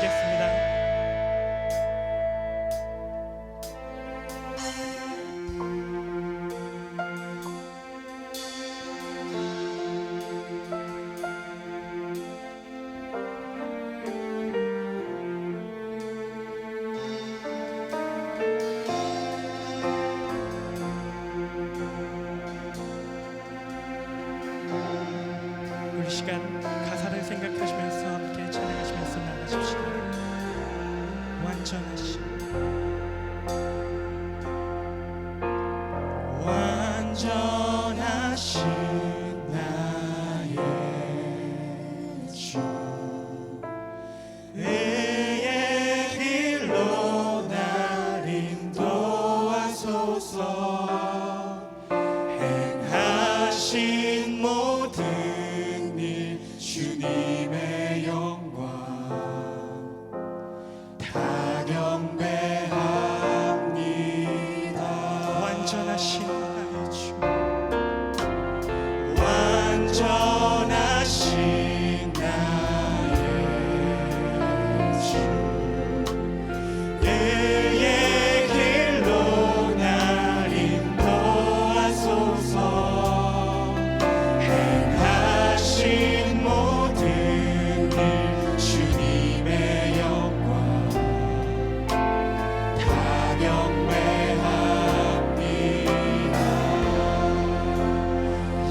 드리겠습니다. 이 시간 가사를 생각하시면서 함께 찬양하시면서 나가십시다. 완전하신 나의 주, 의의 길로 날 인도하소서. 행하신 모든 일 주님의 영광 다 경배합니다. 완전하신 나의 주, 완전하신 나의 주, 의의 길로 날 인도하소서. 행하신 모든 일 주님의 영광 다 경배합니다.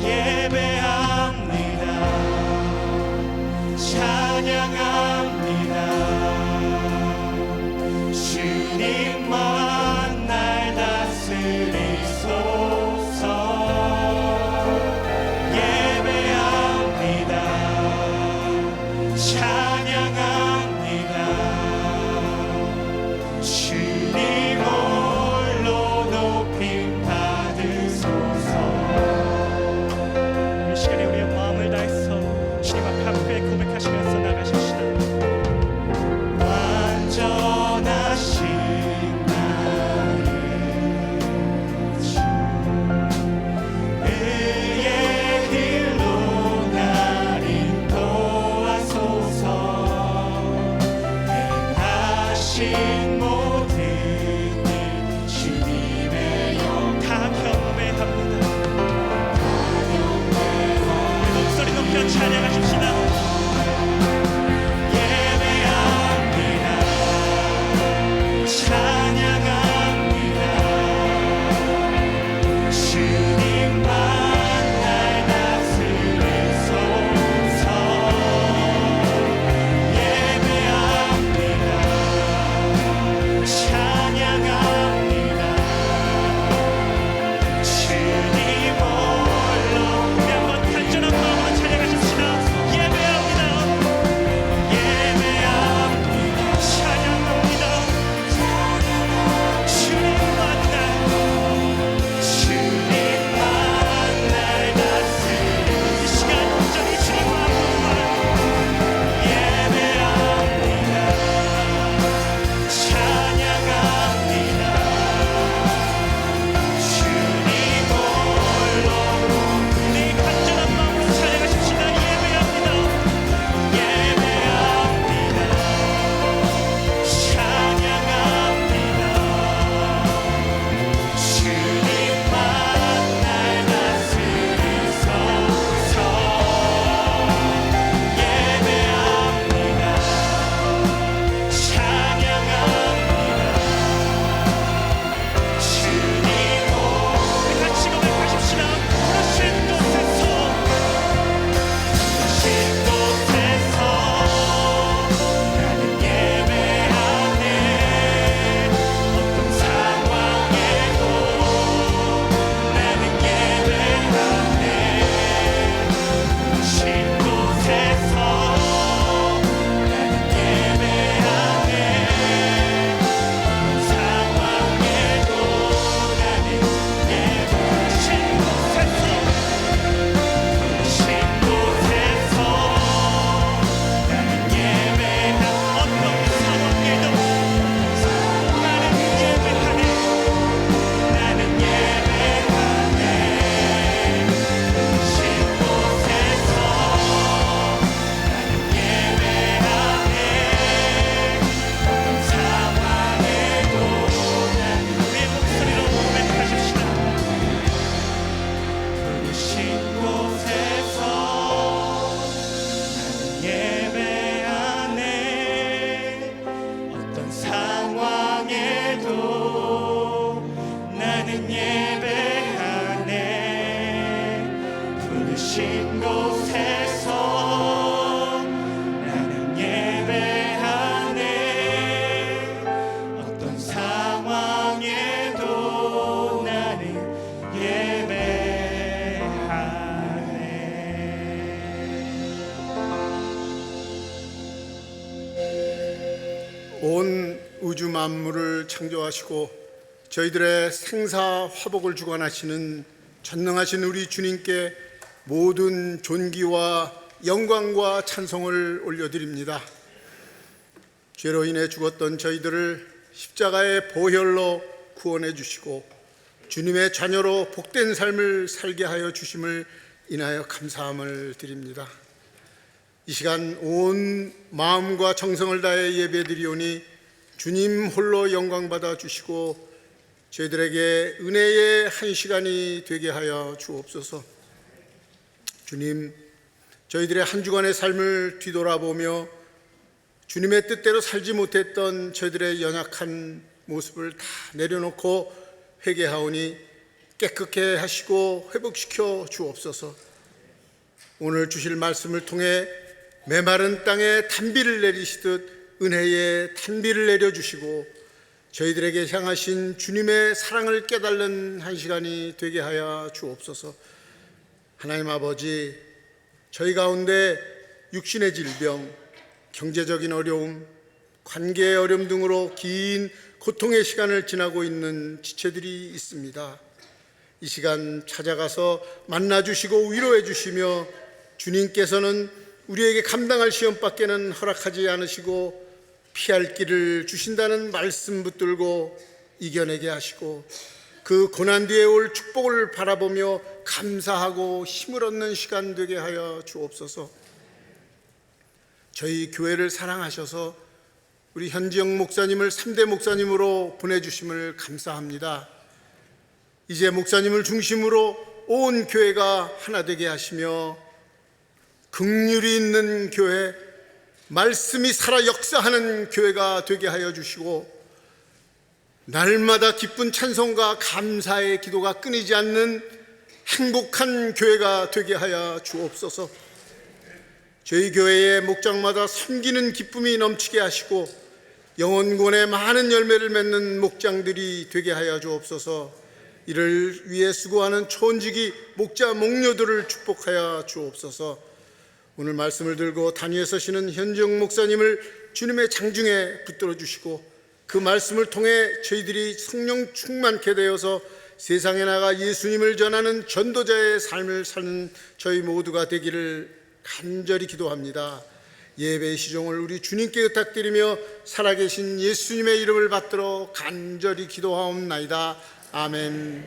예배합니다. 찬양합니다. 주님만 날 다스리소서. 예배합니다. 찬양합니다. 주님 홀로 높임 받으소서. 이 시간에 우리의 마음을 다해서 주님 앞에 함께 고백하시면서 나가십시다. 완전하신 나의 주, 의의 길로 날 인도하소서. 행하신 모든 일 주님의 영 다 경배합니다. 목소리 높여 찬양하십시다. 예배합니다. 찬양합니다. 주님만 날 다스리소서. 예배합니다. 온 우주 만물을 창조하시고 저희들의 생사 화복을 주관하시는 전능하신 우리 주님께 모든 존귀와 영광과 찬송을 올려드립니다. 죄로 인해 죽었던 저희들을 십자가의 보혈로 구원해 주시고 주님의 자녀로 복된 삶을 살게 하여 주심을 인하여 감사함을 드립니다. 이 시간 온 마음과 정성을 다해 예배드리오니 주님 홀로 영광받아 주시고 저희들에게 은혜의 한 시간이 되게 하여 주옵소서. 주님, 저희들의 한 주간의 삶을 뒤돌아보며 주님의 뜻대로 살지 못했던 저희들의 연약한 모습을 다 내려놓고 회개하오니 깨끗게 하시고 회복시켜 주옵소서. 오늘 주실 말씀을 통해 메마른 땅에 단비를 내리시듯 은혜의 단비를 내려주시고 저희들에게 향하신 주님의 사랑을 깨달는 한 시간이 되게 하여 주옵소서. 하나님 아버지, 저희 가운데 육신의 질병, 경제적인 어려움, 관계의 어려움 등으로 긴 고통의 시간을 지나고 있는 지체들이 있습니다. 이 시간 찾아가서 만나주시고 위로해 주시며 주님께서는 우리에게 감당할 시험밖에는 허락하지 않으시고 피할 길을 주신다는 말씀 붙들고 이겨내게 하시고 그 고난 뒤에 올 축복을 바라보며 감사하고 힘을 얻는 시간 되게 하여 주옵소서. 저희 교회를 사랑하셔서 우리 현지영 목사님을 3대 목사님으로 보내주심을 감사합니다. 이제 목사님을 중심으로 온 교회가 하나 되게 하시며 긍휼이 있는 교회, 말씀이 살아 역사하는 교회가 되게 하여 주시고 날마다 기쁜 찬송과 감사의 기도가 끊이지 않는 행복한 교회가 되게 하여 주옵소서. 저희 교회의 목장마다 섬기는 기쁨이 넘치게 하시고 영혼권의 많은 열매를 맺는 목장들이 되게 하여 주옵소서. 이를 위해 수고하는 촌지기 목자 목녀들을 축복하여 주옵소서. 오늘 말씀을 들고 단위에 서시는 현정 목사님을 주님의 장중에 붙들어 주시고 그 말씀을 통해 저희들이 성령 충만케 되어서 세상에 나가 예수님을 전하는 전도자의 삶을 사는 저희 모두가 되기를 간절히 기도합니다. 예배의 시종을 우리 주님께 의탁드리며 살아계신 예수님의 이름을 받들어 간절히 기도하옵나이다. 아멘.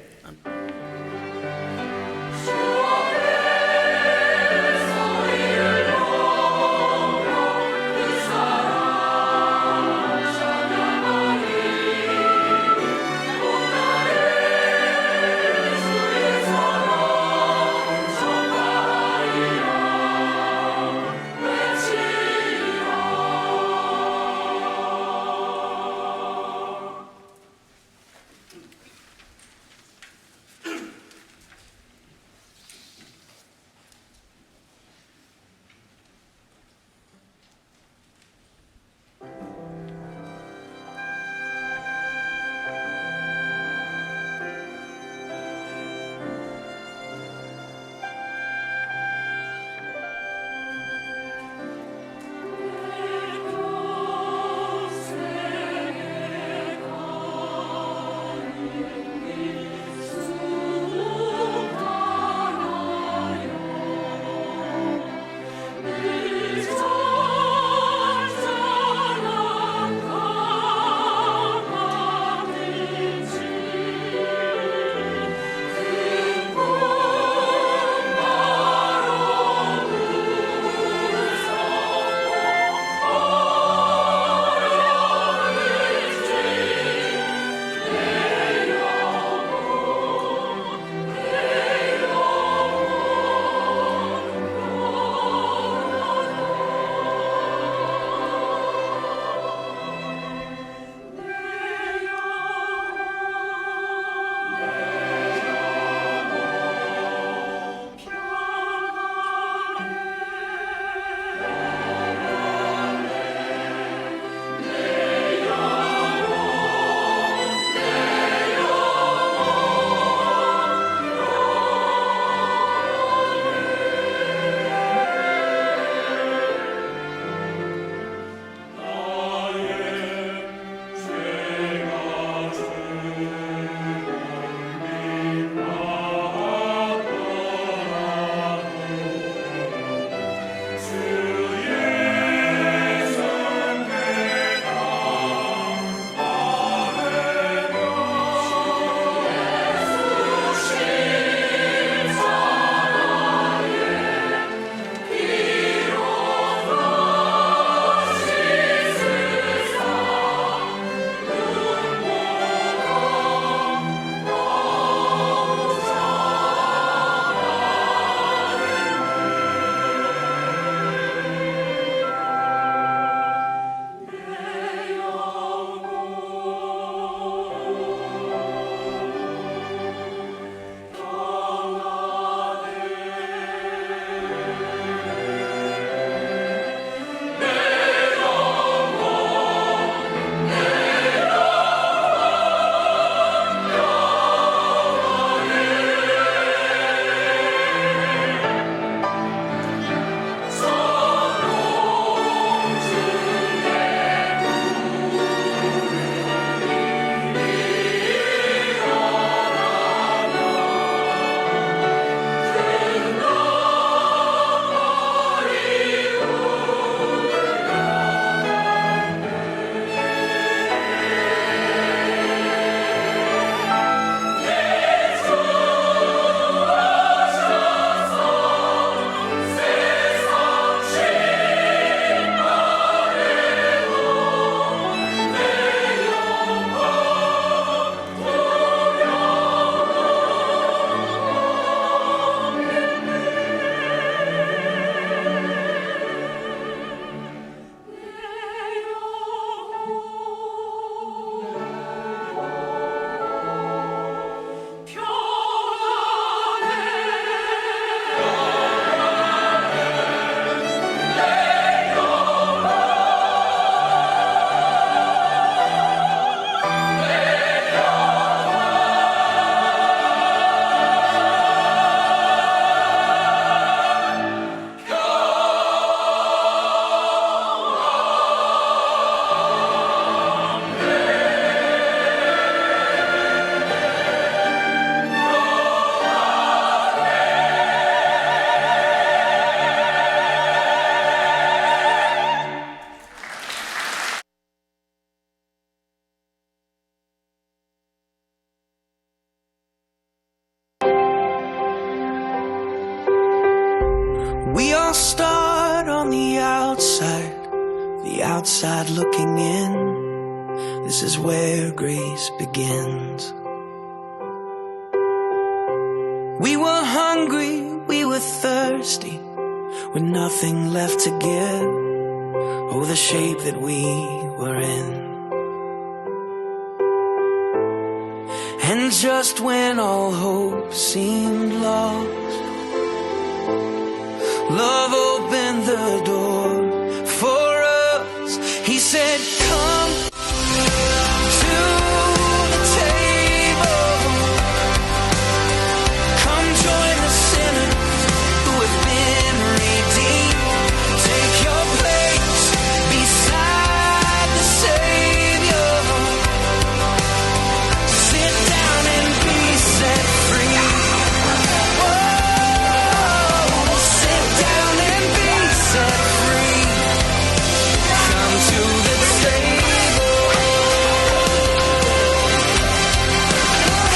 start on the outside looking in. This is where grace begins. We were hungry, we were thirsty, with nothing left to give. Oh, the shape that we were in. And just when all hope seemed lost, love opened the door for us. He said, come to the table. Come join the sinners who have been redeemed. Take your place beside the Savior. Sit down and be set free. Whoa, sit down and be set free. Come to the table.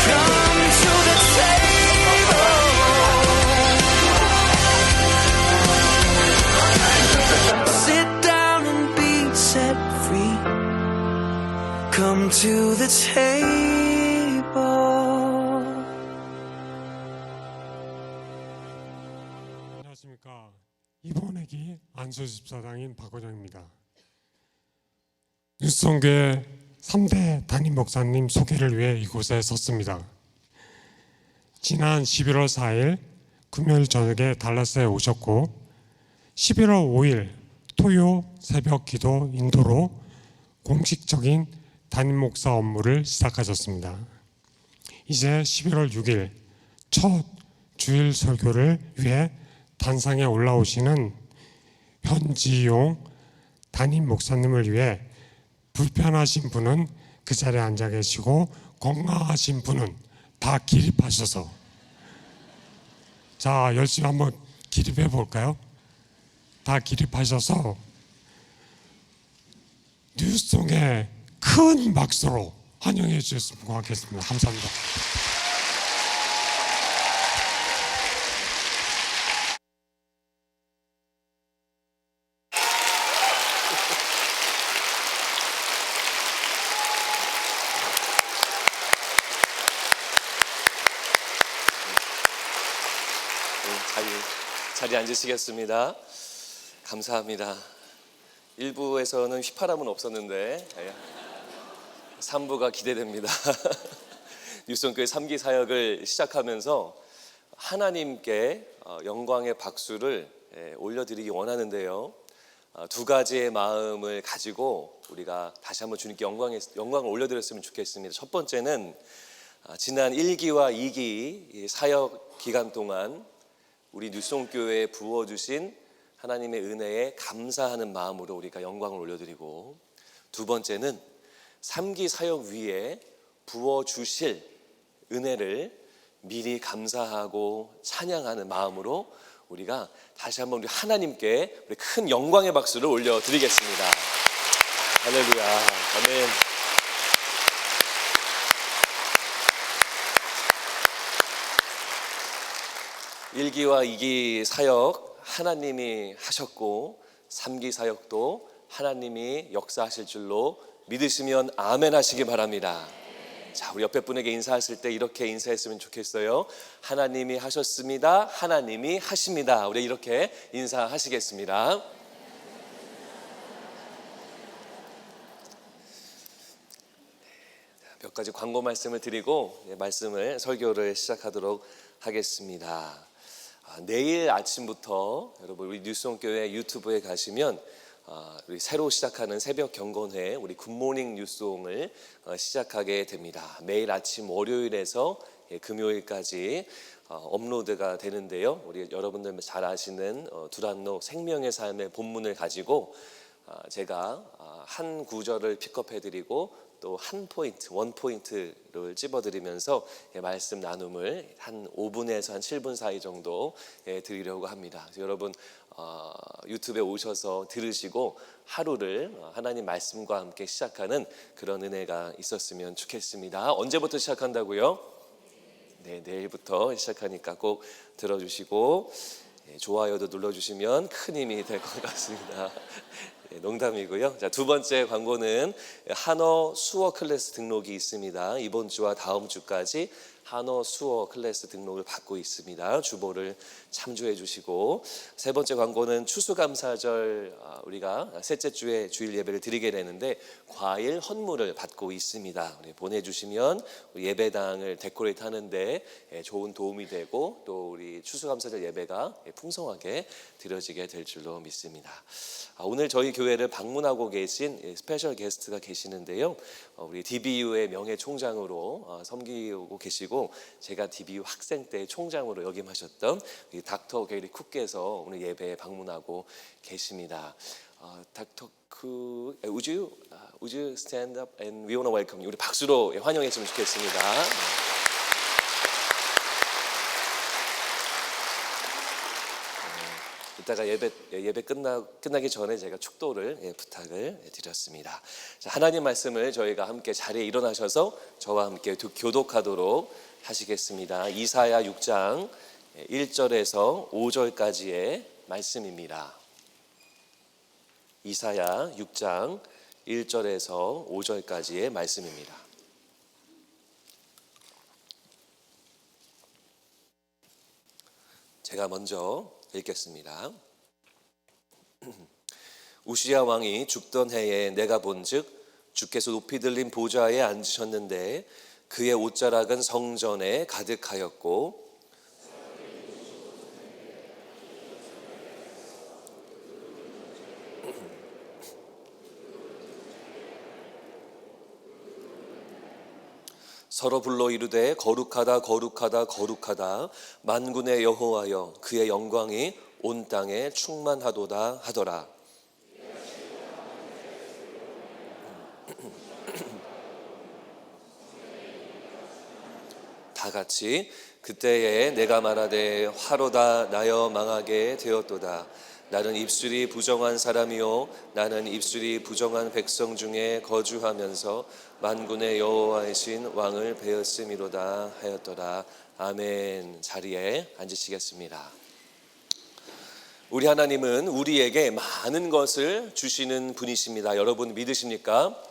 Come to the table. Sit down and be set free. Come to the table. 안녕하십니까. 이번에기 안수집사장인 박원영입니다. 뉴스성교회 3대 담임 목사님 소개를 위해 이곳에 섰습니다. 지난 11월 4일 금요일 저녁에 달라스에 오셨고 11월 5일 토요 새벽 기도 인도로 공식적인 담임 목사 업무를 시작하셨습니다. 이제 11월 6일 첫 주일 설교를 위해 단상에 올라오시는 현지용 담임 목사님을 위해 불편하신 분은 그 자리에 앉아 계시고 건강하신 분은 다 기립하셔서 자 열심히 한번 기립해 볼까요? 다 기립하셔서 뉴스송의 큰 박수로 환영해 주셨으면 고맙겠습니다. 감사합니다. 자리에 앉으시겠습니다. 감사합니다. 1부에서는 휘파람은 없었는데 3부가 기대됩니다. 뉴스성교회 3기 사역을 시작하면서 하나님께 영광의 박수를 올려드리기 원하는데요. 두 가지의 마음을 가지고 우리가 다시 한번 주님께 영광을 올려드렸으면 좋겠습니다. 첫 번째는 지난 1기와 2기 사역 기간 동안 우리 뉴스성교회에 부어주신 하나님의 은혜에 감사하는 마음으로 우리가 영광을 올려드리고, 두 번째는 3기 사역 위에 부어주실 은혜를 미리 감사하고 찬양하는 마음으로 우리가 다시 한번 우리 하나님께 우리 큰 영광의 박수를 올려드리겠습니다. 할렐루야. 아멘. 일기와 2기 사역 하나님이 하셨고 3기 사역도 하나님이 역사하실 줄로 믿으시면 아멘 하시기 바랍니다. 자, 우리 옆에 분에게 인사하실 때 이렇게 인사했으면 좋겠어요. 하나님이 하셨습니다. 하나님이 하십니다. 우리 이렇게 인사하시겠습니다. 몇 가지 광고 말씀을 드리고 설교를 시작하도록 하겠습니다. 내일 아침부터 여러분 우리 뉴스성교회 유튜브에 가시면 우리 새로 시작하는 새벽 경건회 우리 굿모닝 뉴스송을 시작하게 됩니다. 매일 아침 월요일에서 금요일까지 업로드가 되는데요. 우리 여러분들 잘 아시는 두란노 생명의 삶의 본문을 가지고 제가 한 구절을 픽업해드리고 또 한 포인트, 원 포인트를 찝어드리면서 말씀 나눔을 한 5분에서 한 7분 사이 정도 드리려고 합니다. 여러분 유튜브에 오셔서 들으시고 하루를 하나님 말씀과 함께 시작하는 그런 은혜가 있었으면 좋겠습니다. 언제부터 시작한다고요? 네, 내일부터 시작하니까 꼭 들어주시고 좋아요도 눌러주시면 큰 힘이 될 것 같습니다. 농담이고요. 자, 두 번째 광고는 한어 수어 클래스 등록이 있습니다. 이번 주와 다음 주까지 한어 수어 클래스 등록을 받고 있습니다. 주보를 참조해 주시고, 세 번째 광고는 추수감사절 우리가 셋째 주에 주일 예배를 드리게 되는데 과일 헌물을 받고 있습니다. 보내주시면 예배당을 데코레이트 하는데 좋은 도움이 되고 또 우리 추수감사절 예배가 풍성하게 드려지게 될 줄로 믿습니다. 오늘 저희 교회를 방문하고 계신 스페셜 게스트가 계시는데요. 우리 DBU의 명예 총장으로 섬기고 계시고 제가 DBU 학생 때 총장으로 역임하셨던 닥터 게리 쿡께서 오늘 예배에 방문하고 계십니다. 닥터 쿡, would you stand up and we want to welcome you. 우리 박수로 환영했으면 좋겠습니다. 이따가 예배 끝나기 전에 제가 축도를 부탁을 드렸습니다. 자, 하나님 말씀을 저희가 함께 자리에 일어나셔서 저와 함께 교독하도록 하시겠습니다. 이사야 6장 1절에서 5절까지의 말씀입니다. 이사야 6장 1절에서 5절까지의 말씀입니다. 제가 먼저 읽겠습니다. 우시야 왕이 죽던 해에 내가 본즉 주께서 높이 들린 보좌에 앉으셨는데 그의 옷자락은 성전에 가득하였고 서로 불러 이르되 거룩하다 거룩하다 거룩하다 만군의 여호와여 그의 영광이 온 땅에 충만하도다 하더라. 다 같이 그때에 내가 말하되 화로다 나여 망하게 되었도다. 나는 입술이 부정한 사람이요 나는 입술이 부정한 백성 중에 거주하면서 만군의 여호와이신 왕을 배었음이로다 하였더라. 아멘. 자리에 앉으시겠습니다. 우리 하나님은 우리에게 많은 것을 주시는 분이십니다. 여러분 믿으십니까?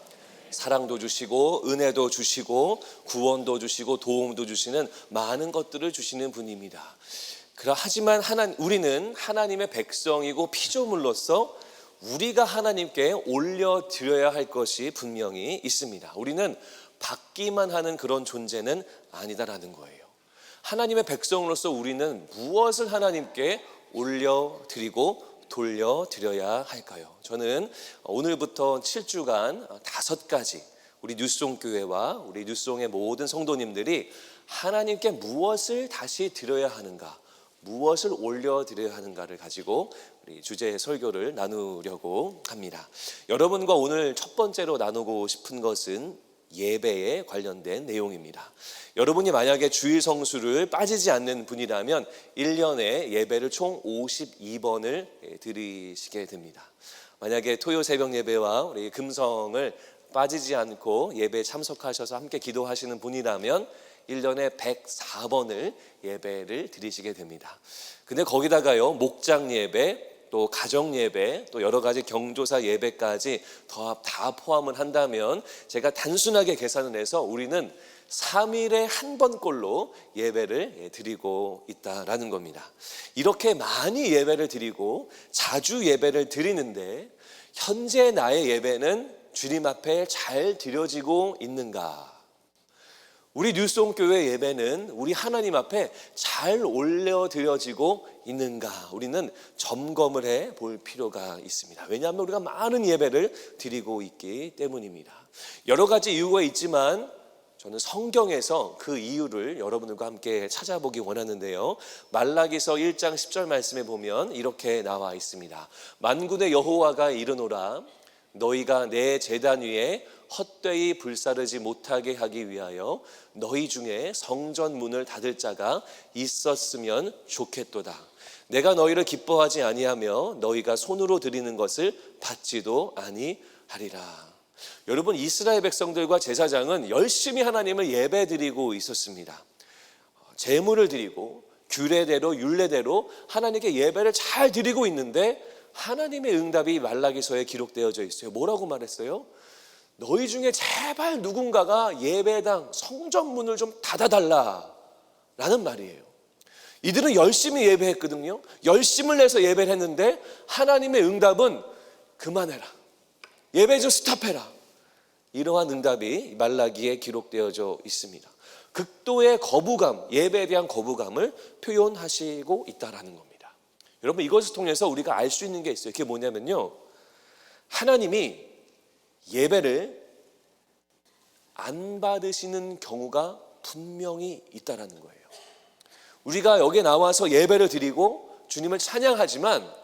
사랑도 주시고 은혜도 주시고 구원도 주시고 도움도 주시는 많은 것들을 주시는 분입니다. 하지만 우리는 하나님의 백성이고 피조물로서 우리가 하나님께 올려드려야 할 것이 분명히 있습니다. 우리는 받기만 하는 그런 존재는 아니다라는 거예요. 하나님의 백성으로서 우리는 무엇을 하나님께 올려드리고 돌려드려야 할까요? 저는 오늘부터 7주간 5가지 우리 뉴송교회와 우리 뉴송의 모든 성도님들이 하나님께 무엇을 다시 드려야 하는가, 무엇을 올려드려야 하는가를 가지고 우리 주제의 설교를 나누려고 합니다. 여러분과 오늘 첫 번째로 나누고 싶은 것은 예배에 관련된 내용입니다. 여러분이 만약에 주일 성수를 빠지지 않는 분이라면 1년에 예배를 총 52번을 드리시게 됩니다. 만약에 토요 새벽 예배와 우리 금성을 빠지지 않고 예배에 참석하셔서 함께 기도하시는 분이라면 1년에 104번을 예배를 드리시게 됩니다. 근데 거기다가요 목장 예배, 또 가정 예배, 또 여러 가지 경조사 예배까지 다 포함을 한다면 제가 단순하게 계산을 해서 우리는 3일에 한 번꼴로 예배를 드리고 있다라는 겁니다. 이렇게 많이 예배를 드리고 자주 예배를 드리는데 현재 나의 예배는 주님 앞에 잘 드려지고 있는가? 우리 뉴송교회 예배는 우리 하나님 앞에 잘 올려드려지고 있는가? 우리는 점검을 해 볼 필요가 있습니다. 왜냐하면 우리가 많은 예배를 드리고 있기 때문입니다. 여러 가지 이유가 있지만 저는 성경에서 그 이유를 여러분들과 함께 찾아보기 원하는데요. 말라기서 1장 10절 말씀에 보면 이렇게 나와 있습니다. 만군의 여호와가 이르노라 너희가 내 제단 위에 헛되이 불사르지 못하게 하기 위하여 너희 중에 성전 문을 닫을 자가 있었으면 좋겠도다. 내가 너희를 기뻐하지 아니하며 너희가 손으로 드리는 것을 받지도 아니하리라. 여러분 이스라엘 백성들과 제사장은 열심히 하나님을 예배드리고 있었습니다. 제물을 드리고 규례대로 율례대로 하나님께 예배를 잘 드리고 있는데 하나님의 응답이 말라기서에 기록되어져 있어요. 뭐라고 말했어요? 너희 중에 제발 누군가가 예배당 성전문을 좀 닫아달라 라는 말이에요. 이들은 열심히 예배했거든요. 열심을 내서 예배를 했는데 하나님의 응답은 그만해라, 예배 좀 스탑해라, 이러한 응답이 말라기에 기록되어져 있습니다. 극도의 거부감, 예배에 대한 거부감을 표현하시고 있다라는 겁니다. 여러분, 이것을 통해서 우리가 알 수 있는 게 있어요. 그게 뭐냐면요, 하나님이 예배를 안 받으시는 경우가 분명히 있다라는 거예요. 우리가 여기에 나와서 예배를 드리고 주님을 찬양하지만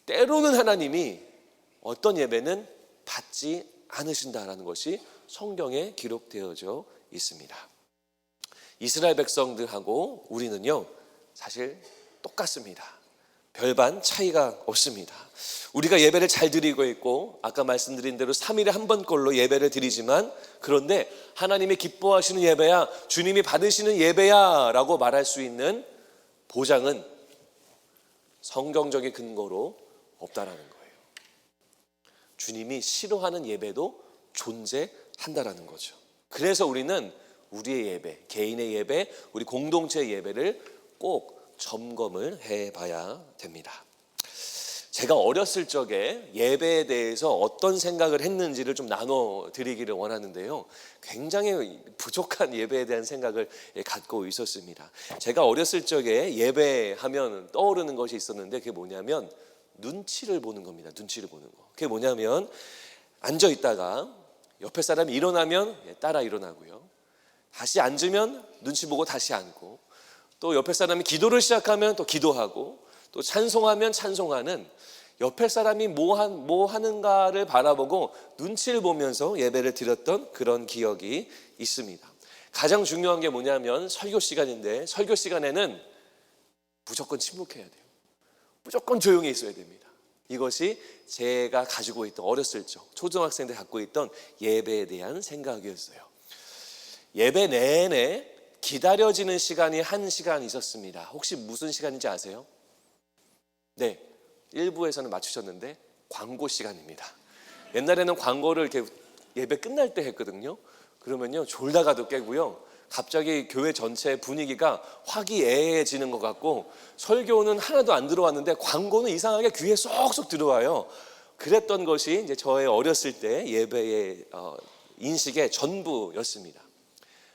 때로는 하나님이 어떤 예배는 받지 않으신다라는 것이 성경에 기록되어져 있습니다. 이스라엘 백성들하고 우리는요, 사실 똑같습니다. 별반 차이가 없습니다. 우리가 예배를 잘 드리고 있고 아까 말씀드린 대로 3일에 한 번꼴로 예배를 드리지만, 그런데 하나님이 기뻐하시는 예배야, 주님이 받으시는 예배야 라고 말할 수 있는 보장은 성경적인 근거로 없다라는 거예요. 주님이 싫어하는 예배도 존재한다라는 거죠. 그래서 우리는 우리의 예배, 개인의 예배, 우리 공동체의 예배를 꼭 점검을 해봐야 됩니다. 제가 어렸을 적에 예배에 대해서 어떤 생각을 했는지를 좀 나눠드리기를 원하는데요, 굉장히 부족한 예배에 대한 생각을 갖고 있었습니다. 제가 어렸을 적에 예배하면 떠오르는 것이 있었는데, 그게 뭐냐면 눈치를 보는 겁니다. 눈치를 보는 거. 그게 뭐냐면 앉아 있다가 옆에 사람이 일어나면 따라 일어나고요, 다시 앉으면 눈치 보고 다시 앉고, 또 옆에 사람이 기도를 시작하면 또 기도하고, 또 찬송하면 찬송하는, 옆에 사람이 뭐 하는가를 바라보고 눈치를 보면서 예배를 드렸던 그런 기억이 있습니다. 가장 중요한 게 뭐냐면 설교 시간인데, 설교 시간에는 무조건 침묵해야 돼요. 무조건 조용히 있어야 됩니다. 이것이 제가 가지고 있던, 어렸을 적 초등학생 때 갖고 있던 예배에 대한 생각이었어요. 예배 내내 기다려지는 시간이 1시간 있었습니다. 혹시 무슨 시간인지 아세요? 네, 일부에서는 맞추셨는데 광고 시간입니다. 옛날에는 광고를 이렇게 예배 끝날 때 했거든요. 그러면요, 졸다가도 깨고요, 갑자기 교회 전체 분위기가 화기애애해지는 것 같고, 설교는 하나도 안 들어왔는데 광고는 이상하게 귀에 쏙쏙 들어와요. 그랬던 것이 이제 저의 어렸을 때 예배의 인식의 전부였습니다.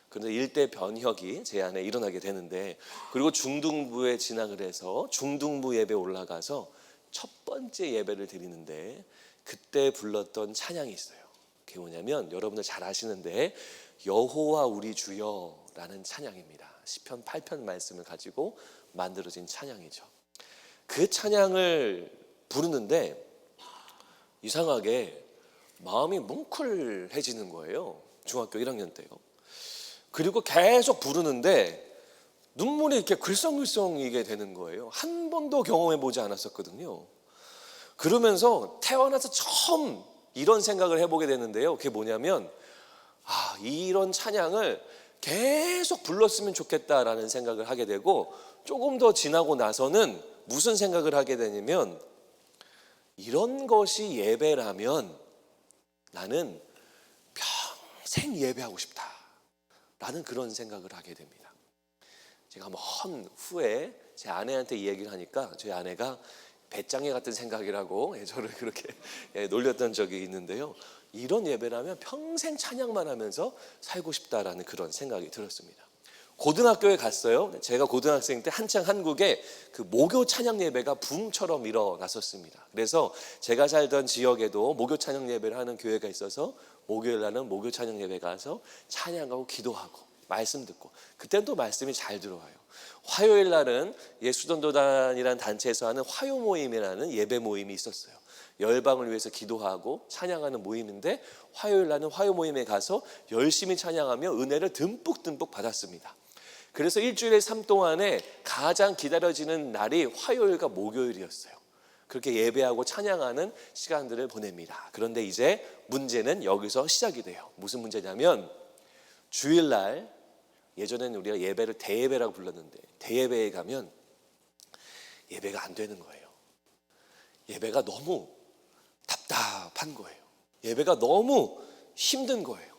그런데 일대 변혁이 제 안에 일어나게 되는데, 그리고 중등부에 진학을 해서 중등부 예배에 올라가서 첫 번째 예배를 드리는데, 그때 불렀던 찬양이 있어요. 그게 뭐냐면 여러분들 잘 아시는데 여호와 우리 주여라는 찬양입니다. 시편 8편 말씀을 가지고 만들어진 찬양이죠. 그 찬양을 부르는데 이상하게 마음이 뭉클해지는 거예요. 중학교 1학년 때요. 그리고 계속 부르는데 눈물이 이렇게 글썽글썽이게 되는 거예요. 한 번도 경험해 보지 않았었거든요. 그러면서 태어나서 처음 이런 생각을 해보게 되는데요, 그게 뭐냐면 이런 찬양을 계속 불렀으면 좋겠다라는 생각을 하게 되고, 조금 더 지나고 나서는 무슨 생각을 하게 되냐면, 이런 것이 예배라면 나는 평생 예배하고 싶다라는 그런 생각을 하게 됩니다. 제가 먼 후에 제 아내한테 이 얘기를 하니까 저희 아내가 배짱이 같은 생각이라고 저를 그렇게 놀렸던 적이 있는데요, 이런 예배라면 평생 찬양만 하면서 살고 싶다라는 그런 생각이 들었습니다. 고등학교에 갔어요. 제가 고등학생 때 한창 한국에 그 목요 찬양 예배가 붐처럼 일어났었습니다. 그래서 제가 살던 지역에도 목요 찬양 예배를 하는 교회가 있어서 목요일 날은 목요 찬양 예배 가서 찬양하고 기도하고 말씀 듣고, 그때는 또 말씀이 잘 들어와요. 화요일 날은 예수전도단이라는 단체에서 하는 화요 모임이라는 예배 모임이 있었어요. 열방을 위해서 기도하고 찬양하는 모임인데, 화요일 날은 화요 모임에 가서 열심히 찬양하며 은혜를 듬뿍 받았습니다. 그래서 일주일의 삶 동안에 가장 기다려지는 날이 화요일과 목요일이었어요. 그렇게 예배하고 찬양하는 시간들을 보냅니다. 그런데 이제 문제는 여기서 시작이 돼요. 무슨 문제냐면 주일날 예전에는 우리가 예배를 대예배라고 불렀는데 대예배에 가면 예배가 안 되는 거예요. 예배가 너무 답답한 거예요. 예배가 너무 힘든 거예요.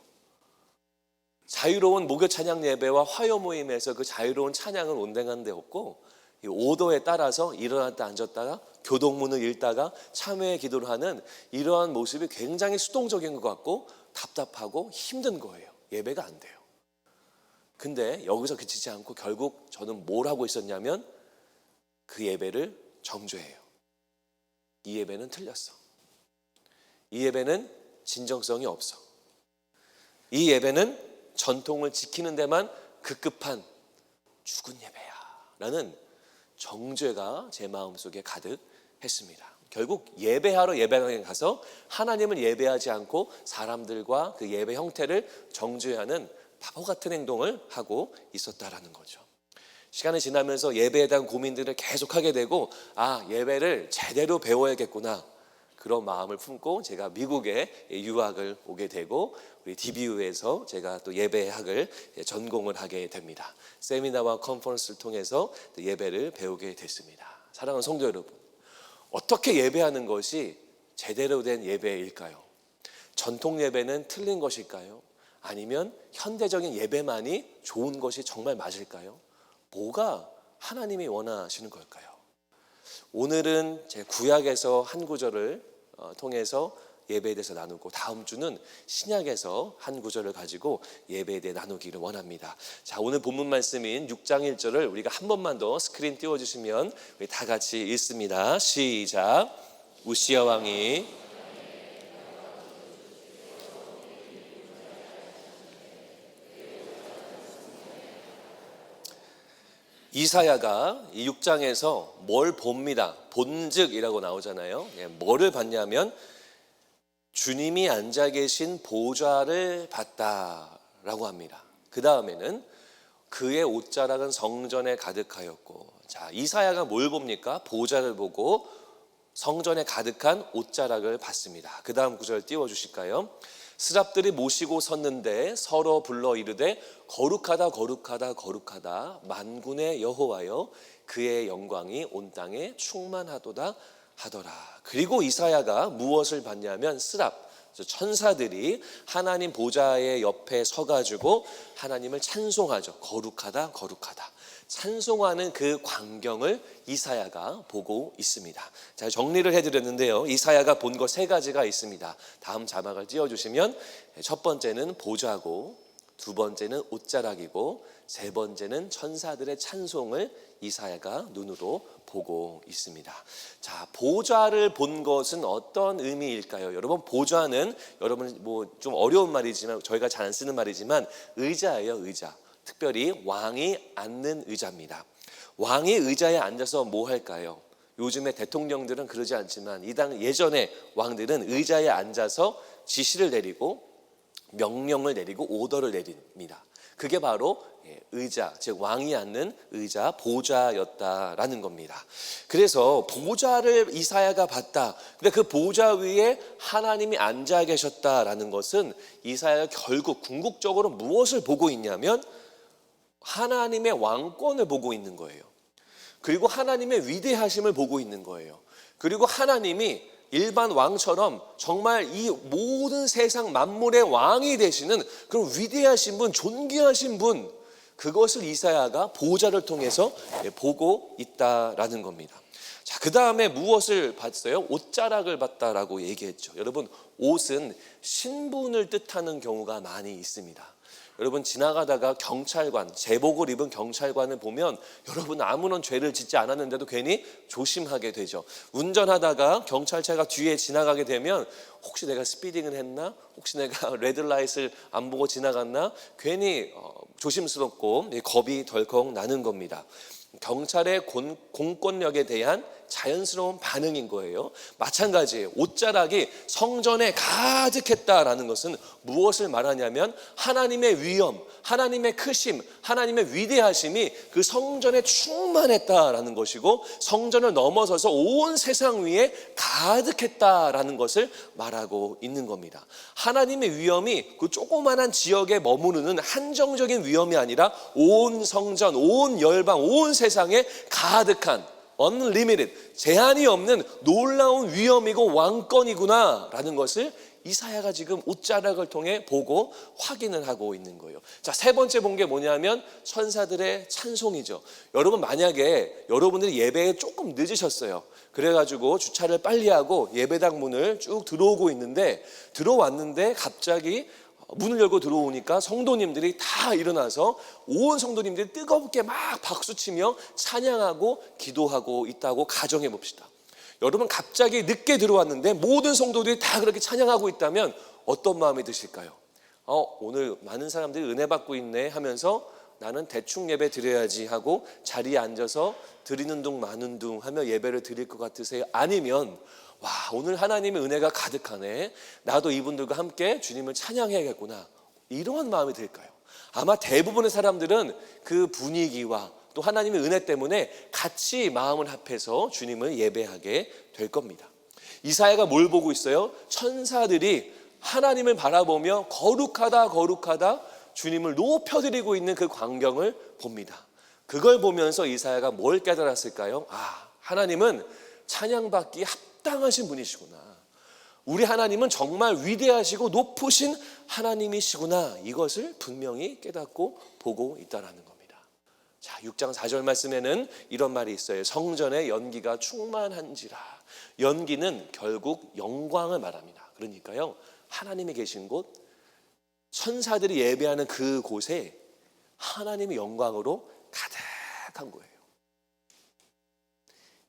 자유로운 목요 찬양 예배와 화요 모임에서 그 자유로운 찬양은 온당한 데 없고 이 오더에 따라서 일어났다 앉았다가 교동문을 읽다가 참회의 기도를 하는 이러한 모습이 굉장히 수동적인 것 같고 답답하고 힘든 거예요. 예배가 안 돼요. 근데 여기서 그치지 않고 결국 저는 뭘 하고 있었냐면 그 예배를 정죄해요. 이 예배는 틀렸어. 이 예배는 진정성이 없어. 이 예배는 전통을 지키는 데만 급급한 죽은 예배야 라는 정죄가 제 마음속에 가득했습니다. 결국 예배하러 예배당에 가서 하나님을 예배하지 않고 사람들과 그 예배 형태를 정죄하는 바보 같은 행동을 하고 있었다라는 거죠. 시간이 지나면서 예배에 대한 고민들을 계속하게 되고 예배를 제대로 배워야겠구나 그런 마음을 품고 제가 미국에 유학을 오게 되고 우리 DBU에서 제가 또 예배학을 전공을 하게 됩니다. 세미나와 컨퍼런스를 통해서 예배를 배우게 됐습니다. 사랑하는 성도 여러분, 어떻게 예배하는 것이 제대로 된 예배일까요? 전통 예배는 틀린 것일까요? 아니면 현대적인 예배만이 좋은 것이 정말 맞을까요? 뭐가 하나님이 원하시는 걸까요? 오늘은 제 구약에서 한 구절을 통해서 예배에 대해서 나누고 다음 주는 신약에서 한 구절을 가지고 예배에 대해 나누기를 원합니다. 자, 오늘 본문 말씀인 6장 1절을 우리가 한 번만 더 스크린 띄워주시면 우리 다 같이 읽습니다. 시작. 우시야 왕이 이사야가 이 6장에서 뭘 봅니다. 본즉이라고 나오잖아요. 뭐를 봤냐면 주님이 앉아 계신 보좌를 봤다라고 합니다. 그 다음에는 그의 옷자락은 성전에 가득하였고, 자, 이사야가 뭘 봅니까? 보좌를 보고 성전에 가득한 옷자락을 봤습니다. 그 다음 구절 띄워주실까요? 스랍들이 모시고 섰는데 서로 불러 이르되 거룩하다 거룩하다 거룩하다 만군의 여호와여 그의 영광이 온 땅에 충만하도다 하더라. 그리고 이사야가 무엇을 봤냐면 스랍 천사들이 하나님 보좌의 옆에 서가지고 하나님을 찬송하죠. 거룩하다 거룩하다 찬송하는 그 광경을 이사야가 보고 있습니다. 자, 정리를 해드렸는데요. 이사야가 본 것 세 가지가 있습니다. 다음 자막을 띄워주시면 첫 번째는 보좌고, 두 번째는 옷자락이고, 세 번째는 천사들의 찬송을 이사야가 눈으로 보고 있습니다. 자, 보좌를 본 것은 어떤 의미일까요? 여러분, 보좌는 여러분 뭐 좀 어려운 말이지만 저희가 잘 안 쓰는 말이지만 의자예요, 의자. 특별히 왕이 앉는 의자입니다. 왕이 의자에 앉아서 뭐 할까요? 요즘에 대통령들은 그러지 않지만 예전에 왕들은 의자에 앉아서 지시를 내리고 명령을 내리고 오더를 내립니다. 그게 바로 의자, 즉 왕이 앉는 의자, 보좌였다라는 겁니다. 그래서 보좌를 이사야가 봤다. 근데 그 보좌 위에 하나님이 앉아 계셨다라는 것은 이사야가 결국 궁극적으로 무엇을 보고 있냐면 하나님의 왕권을 보고 있는 거예요. 그리고 하나님의 위대하심을 보고 있는 거예요. 그리고 하나님이 일반 왕처럼 정말 이 모든 세상 만물의 왕이 되시는 그런 위대하신 분, 존귀하신 분, 그것을 이사야가 보좌를 통해서 보고 있다라는 겁니다. 자, 그 다음에 무엇을 봤어요? 옷자락을 봤다라고 얘기했죠. 여러분, 옷은 신분을 뜻하는 경우가 많이 있습니다. 여러분, 지나가다가 경찰관, 제복을 입은 경찰관을 보면 여러분 아무런 죄를 짓지 않았는데도 괜히 조심하게 되죠. 운전하다가 경찰차가 뒤에 지나가게 되면 혹시 내가 스피딩을 했나? 혹시 내가 레드라이트를 안 보고 지나갔나? 괜히 조심스럽고 겁이 덜컥 나는 겁니다. 경찰의 공권력에 대한 자연스러운 반응인 거예요. 마찬가지예요. 옷자락이 성전에 가득했다라는 것은 무엇을 말하냐면 하나님의 위엄, 하나님의 크심, 하나님의 위대하심이 그 성전에 충만했다라는 것이고, 성전을 넘어서서 온 세상 위에 가득했다라는 것을 말하고 있는 겁니다. 하나님의 위엄이 그 조그만한 지역에 머무르는 한정적인 위엄이 아니라 온 성전, 온 열방, 온 세상에 가득한 unlimited, 제한이 없는 놀라운 위엄이고 왕권이구나 라는 것을 이사야가 지금 옷자락을 통해 보고 확인을 하고 있는 거예요. 자, 세 번째 본 게 뭐냐면 천사들의 찬송이죠. 여러분, 만약에 여러분들이 예배에 조금 늦으셨어요. 그래가지고 주차를 빨리 하고 예배당 문을 쭉 들어오고 있는데, 들어왔는데 갑자기 문을 열고 들어오니까 성도님들이 다 일어나서 온 성도님들이 뜨겁게 막 박수치며 찬양하고 기도하고 있다고 가정해 봅시다. 여러분, 갑자기 늦게 들어왔는데 모든 성도들이 다 그렇게 찬양하고 있다면 어떤 마음이 드실까요? 오늘 많은 사람들이 은혜 받고 있네 하면서 나는 대충 예배 드려야지 하고 자리에 앉아서 드리는 둥 마는 둥 하며 예배를 드릴 것 같으세요? 아니면 와, 오늘 하나님의 은혜가 가득하네, 나도 이분들과 함께 주님을 찬양해야겠구나, 이런 마음이 들까요? 아마 대부분의 사람들은 그 분위기와 또 하나님의 은혜 때문에 같이 마음을 합해서 주님을 예배하게 될 겁니다. 이사야가 뭘 보고 있어요? 천사들이 하나님을 바라보며 거룩하다 거룩하다 주님을 높여드리고 있는 그 광경을 봅니다. 그걸 보면서 이사야가 뭘 깨달았을까요? 하나님은 찬양받기 합당하신 분이시구나, 우리 하나님은 정말 위대하시고 높으신 하나님이시구나, 이것을 분명히 깨닫고 보고 있다는 겁니다. 자, 6장 4절 말씀에는 이런 말이 있어요. 성전에 연기가 충만한지라. 연기는 결국 영광을 말합니다. 그러니까요, 하나님이 계신 곳, 천사들이 예배하는 그 곳에 하나님의 영광으로 가득한 거예요.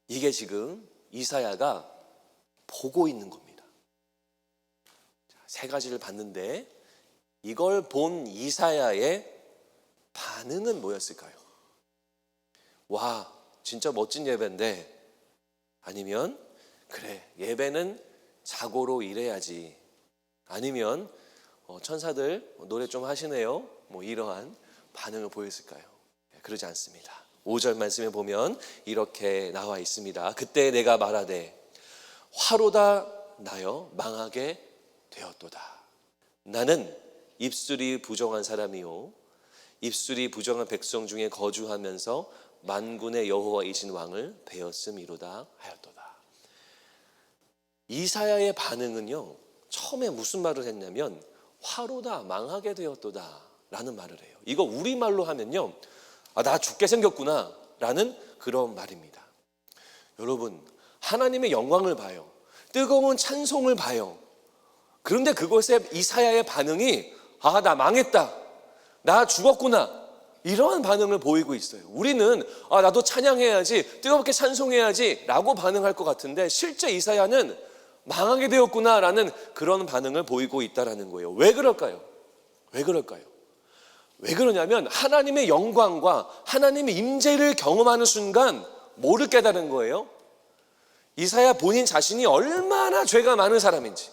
이게 지금 이사야가 보고 있는 겁니다. 세 가지를 봤는데 이걸 본 이사야의 반응은 뭐였을까요? 와, 진짜 멋진 예배인데, 아니면 그래, 예배는 자고로 일해야지, 아니면 천사들 노래 좀 하시네요, 뭐 이러한 반응을 보였을까요? 그러지 않습니다. 5절 말씀에 보면 이렇게 나와 있습니다. 그때 내가 말하되 화로다 나여 망하게 되었도다. 나는 입술이 부정한 사람이요 입술이 부정한 백성 중에 거주하면서 만군의 여호와이신 왕을 배었음이로다 하였도다. 이사야의 반응은요, 처음에 무슨 말을 했냐면 화로다 망하게 되었도다 라는 말을 해요. 이거 우리말로 하면요, 나 죽게 생겼구나 라는 그런 말입니다. 여러분, 하나님의 영광을 봐요. 뜨거운 찬송을 봐요. 그런데 그것에 이사야의 반응이 나 망했다, 나 죽었구나, 이러한 반응을 보이고 있어요. 우리는 나도 찬양해야지, 뜨겁게 찬송해야지 라고 반응할 것 같은데, 실제 이사야는 망하게 되었구나 라는 그런 반응을 보이고 있다는 거예요. 왜 그럴까요? 왜 그럴까요? 왜 그러냐면 하나님의 영광과 하나님의 임재를 경험하는 순간 뭐를 깨달은 거예요? 이사야 본인 자신이 얼마나 죄가 많은 사람인지,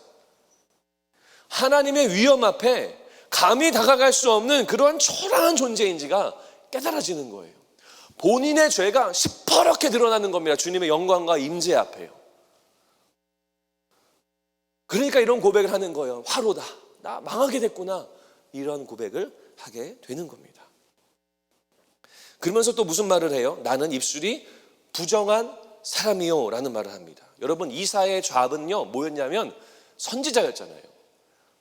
하나님의 위엄 앞에 감히 다가갈 수 없는 그러한 초라한 존재인지가 깨달아지는 거예요. 본인의 죄가 시퍼렇게 드러나는 겁니다. 주님의 영광과 임재 앞에요. 그러니까 이런 고백을 하는 거예요. 화로다, 나 망하게 됐구나, 이런 고백을 하게 되는 겁니다. 그러면서 또 무슨 말을 해요? 나는 입술이 부정한 사람이요 라는 말을 합니다. 여러분, 이사야의 잡은요 뭐였냐면 선지자였잖아요.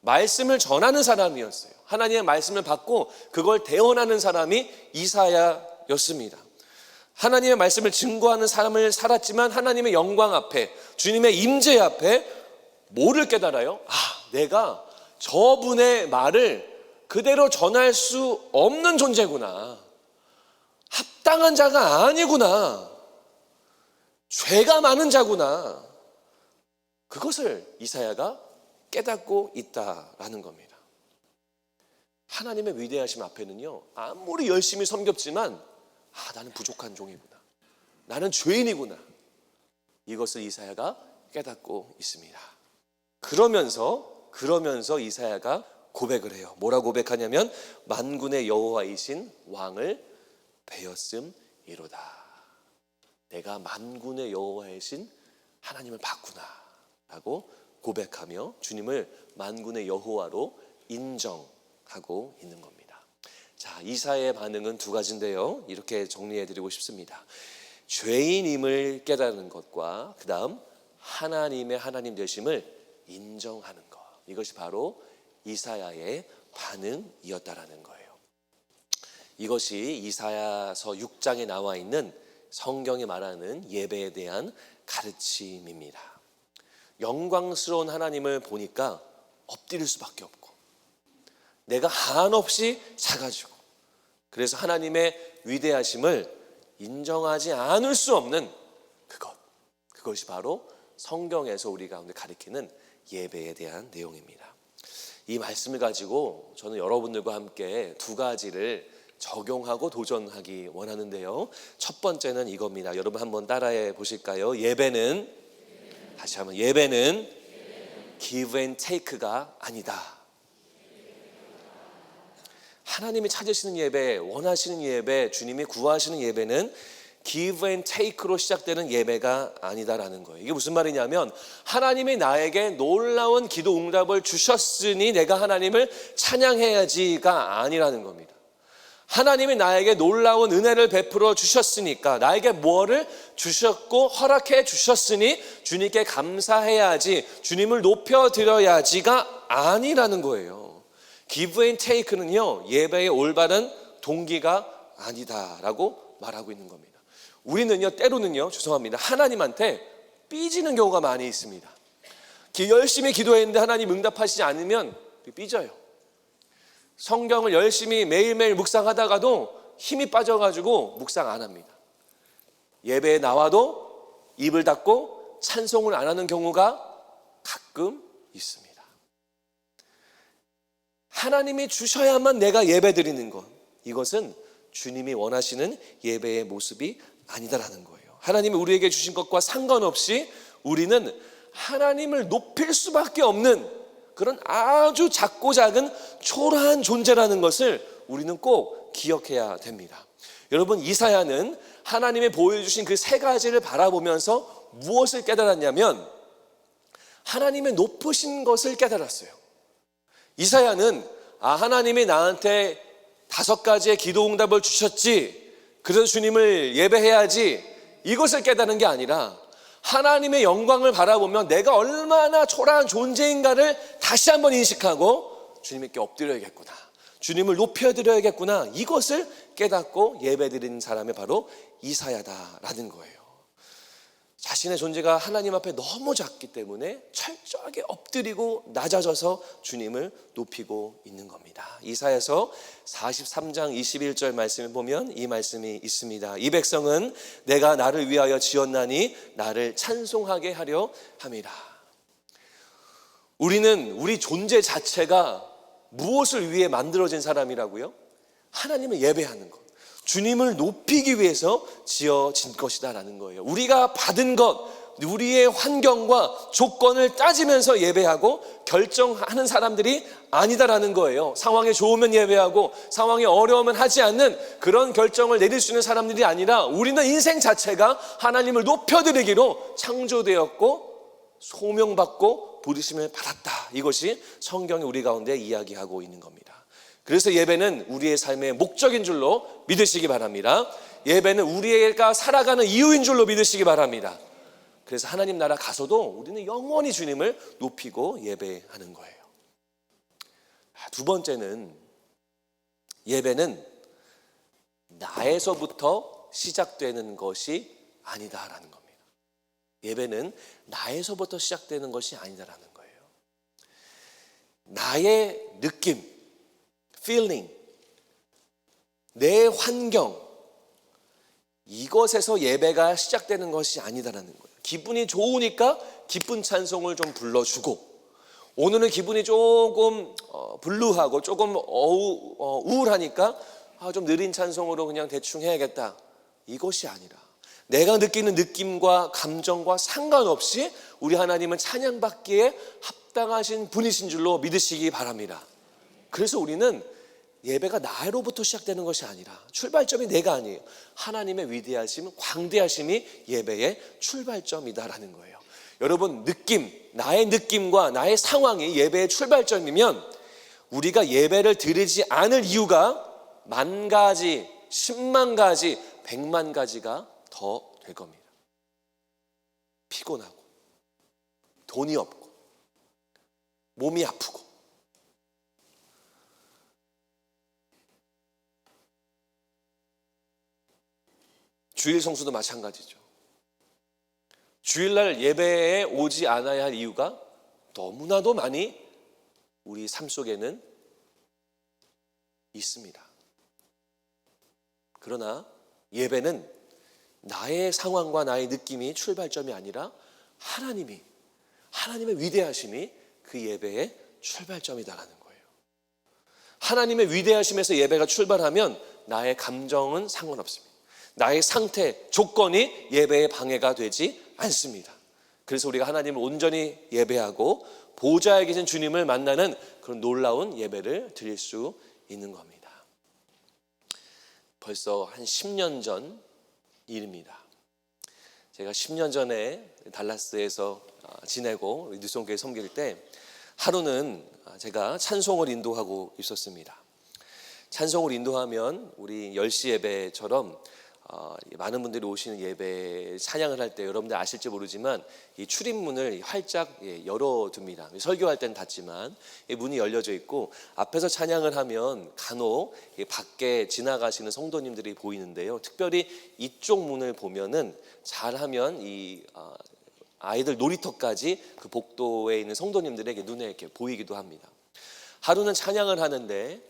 말씀을 전하는 사람이었어요. 하나님의 말씀을 받고 그걸 대언하는 사람이 이사야였습니다. 하나님의 말씀을 증거하는 삶을 살았지만 하나님의 영광 앞에, 주님의 임재 앞에 뭐를 깨달아요? 내가 저분의 말을 그대로 전할 수 없는 존재구나, 합당한 자가 아니구나, 죄가 많은 자구나, 그것을 이사야가 깨닫고 있다라는 겁니다. 하나님의 위대하심 앞에는요, 아무리 열심히 섬겼지만 나는 부족한 종이구나, 나는 죄인이구나, 이것을 이사야가 깨닫고 있습니다. 그러면서 이사야가 고백을 해요. 뭐라고 고백하냐면 만군의 여호와이신 왕을 배웠음이로다. 내가 만군의 여호와이신 하나님을 봤구나 라고 고백하며 주님을 만군의 여호와로 인정하고 있는 겁니다. 자, 이사야의 반응은 두 가지인데요. 이렇게 정리해드리고 싶습니다. 죄인임을 깨달은 것과 그 다음 하나님의 하나님 되심을 인정하는 것. 이것이 바로 이사야의 반응이었다라는 거예요. 이것이 이사야서 6장에 나와 있는 성경이 말하는 예배에 대한 가르침입니다. 영광스러운 하나님을 보니까 엎드릴 수밖에 없고 내가 한없이 작아지고 그래서 하나님의 위대하심을 인정하지 않을 수 없는 그것이 바로 성경에서 우리 가운데 가리키는 예배에 대한 내용입니다. 이 말씀을 가지고 저는 여러분들과 함께 두 가지를 적용하고 도전하기 원하는데요. 첫 번째는 이겁니다. 여러분 한번 따라해 보실까요? 예배는 다시 한번 예배는 give and take가 아니다. 하나님이 찾으시는 예배, 원하시는 예배, 주님이 구하시는 예배는 give and take로 시작되는 예배가 아니다라는 거예요. 이게 무슨 말이냐면 하나님이 나에게 놀라운 기도 응답을 주셨으니 내가 하나님을 찬양해야지가 아니라는 겁니다. 하나님이 나에게 놀라운 은혜를 베풀어 주셨으니까 나에게 뭐를 주셨고 허락해 주셨으니 주님께 감사해야지, 주님을 높여드려야지가 아니라는 거예요. give and take는요, 예배의 올바른 동기가 아니다라고 말하고 있는 겁니다. 우리는요, 때로는요, 죄송합니다, 하나님한테 삐지는 경우가 많이 있습니다. 열심히 기도했는데 하나님 응답하시지 않으면 삐져요. 성경을 열심히 매일매일 묵상하다가도 힘이 빠져가지고 묵상 안 합니다. 예배에 나와도 입을 닫고 찬송을 안 하는 경우가 가끔 있습니다. 하나님이 주셔야만 내가 예배 드리는 것, 이것은 주님이 원하시는 예배의 모습이 아니다라는 거예요. 하나님이 우리에게 주신 것과 상관없이 우리는 하나님을 높일 수밖에 없는 그런 아주 작고 작은 초라한 존재라는 것을 우리는 꼭 기억해야 됩니다. 여러분, 이사야는 하나님이 보여주신 그 세 가지를 바라보면서 무엇을 깨달았냐면 하나님의 높으신 것을 깨달았어요. 이사야는 하나님이 나한테 5가지의 기도 응답을 주셨지, 그래서 주님을 예배해야지, 이것을 깨닫는 게 아니라 하나님의 영광을 바라보면 내가 얼마나 초라한 존재인가를 다시 한번 인식하고 주님께 엎드려야겠구나, 주님을 높여드려야겠구나, 이것을 깨닫고 예배드리는 사람이 바로 이사야다라는 거예요. 자신의 존재가 하나님 앞에 너무 작기 때문에 철저하게 엎드리고 낮아져서 주님을 높이고 있는 겁니다. 이사야서 43장 21절 말씀을 보면 이 말씀이 있습니다. 이 백성은 내가 나를 위하여 지었나니 나를 찬송하게 하려 함이라. 우리는 우리 존재 자체가 무엇을 위해 만들어진 사람이라고요? 하나님을 예배하는 것, 주님을 높이기 위해서 지어진 것이다라는 거예요. 우리가 받은 것, 우리의 환경과 조건을 따지면서 예배하고 결정하는 사람들이 아니다라는 거예요. 상황이 좋으면 예배하고 상황이 어려우면 하지 않는 그런 결정을 내릴 수 있는 사람들이 아니라 우리는 인생 자체가 하나님을 높여드리기로 창조되었고 소명받고 부르심을 받았다. 이것이 성경이 우리 가운데 이야기하고 있는 겁니다. 그래서 예배는 우리의 삶의 목적인 줄로 믿으시기 바랍니다. 예배는 우리가 살아가는 이유인 줄로 믿으시기 바랍니다. 그래서 하나님 나라 가서도 우리는 영원히 주님을 높이고 예배하는 거예요. 두 번째는 예배는 나에서부터 시작되는 것이 아니다라는 겁니다. 예배는 나에서부터 시작되는 것이 아니다라는 거예요. 나의 느낌, feeling, 내 환경, 이것에서 예배가 시작되는 것이 아니다라는 거예요. 기분이 좋으니까 기쁜 찬송을 좀 불러주고, 오늘은 기분이 조금 블루하고 조금 우울하니까 좀 느린 찬송으로 그냥 대충 해야겠다, 이것이 아니라 내가 느끼는 느낌과 감정과 상관없이 우리 하나님은 찬양받기에 합당하신 분이신 줄로 믿으시기 바랍니다. 그래서 우리는 예배가 나로부터 시작되는 것이 아니라, 출발점이 내가 아니에요. 하나님의 위대하심, 광대하심이 예배의 출발점이다라는 거예요. 여러분, 나의 느낌과 나의 상황이 예배의 출발점이면 우리가 예배를 드리지 않을 이유가 10,000가지, 100,000가지, 1,000,000가지가 더 될 겁니다. 피곤하고, 돈이 없고, 몸이 아프고, 주일 성수도 마찬가지죠. 주일날 예배에 오지 않아야 할 이유가 너무나도 많이 우리 삶 속에는 있습니다. 그러나 예배는 나의 상황과 나의 느낌이 출발점이 아니라 하나님의 위대하심이 그 예배의 출발점이다라는 거예요. 하나님의 위대하심에서 예배가 출발하면 나의 감정은 상관없습니다. 나의 상태, 조건이 예배의 방해가 되지 않습니다. 그래서 우리가 하나님을 온전히 예배하고 보좌에 계신 주님을 만나는 그런 놀라운 예배를 드릴 수 있는 겁니다. 벌써 한 10년 전 일입니다. 제가 10년 전에 달라스에서 지내고 뉴송교회 섬길 때 하루는 제가 찬송을 인도하고 있었습니다. 찬송을 인도하면 우리 10시 예배처럼 많은 분들이 오시는 예배 찬양을 할 때 여러분들 아실지 모르지만 이 출입문을 활짝 열어둡니다. 설교할 때는 닫지만 문이 열려져 있고 앞에서 찬양을 하면 간혹 밖에 지나가시는 성도님들이 보이는데요. 특별히 이쪽 문을 보면은 잘하면 이 아이들 놀이터까지 그 복도에 있는 성도님들에게 눈에 이렇게 보이기도 합니다. 하루는 찬양을 하는데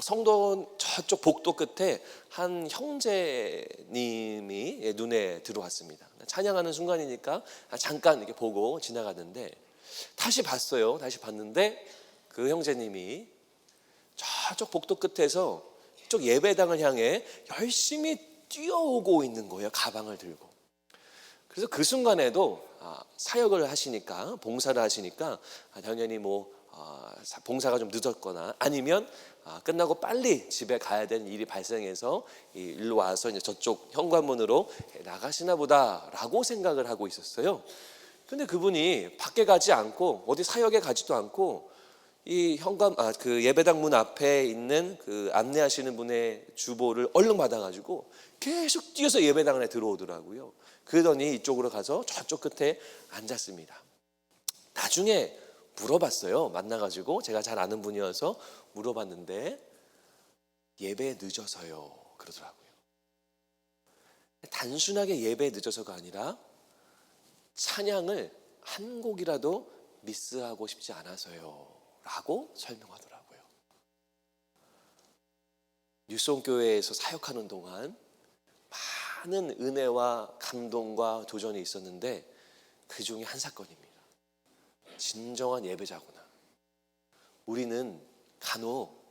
성도 저쪽 복도 끝에 한 형제님이 눈에 들어왔습니다. 찬양하는 순간이니까 잠깐 이렇게 보고 지나갔는데 다시 봤어요. 다시 봤는데 그 형제님이 저쪽 복도 끝에서 이쪽 예배당을 향해 열심히 뛰어오고 있는 거예요. 가방을 들고. 그래서 그 순간에도 사역을 하시니까, 봉사를 하시니까 당연히 봉사가 좀 늦었거나 아니면 끝나고 빨리 집에 가야 되는 일이 발생해서 일로 와서 이제 저쪽 현관문으로 나가시나 보다라고 생각을 하고 있었어요. 근데 그분이 밖에 가지 않고 어디 사역에 가지도 않고 이 그 예배당 문 앞에 있는 그 안내하시는 분의 주보를 얼른 받아가지고 계속 뛰어서 예배당 안에 들어오더라고요. 그러더니 이쪽으로 가서 저쪽 끝에 앉았습니다. 나중에 물어봤어요. 만나가지고 제가 잘 아는 분이어서 물어봤는데 예배에 늦어서요 그러더라고요. 단순하게 예배에 늦어서가 아니라 찬양을 한 곡이라도 미스하고 싶지 않아서요 라고 설명하더라고요. 뉴송교회에서 사역하는 동안 많은 은혜와 감동과 도전이 있었는데 그 중에 한 사건입니다. 진정한 예배자구나. 우리는 간혹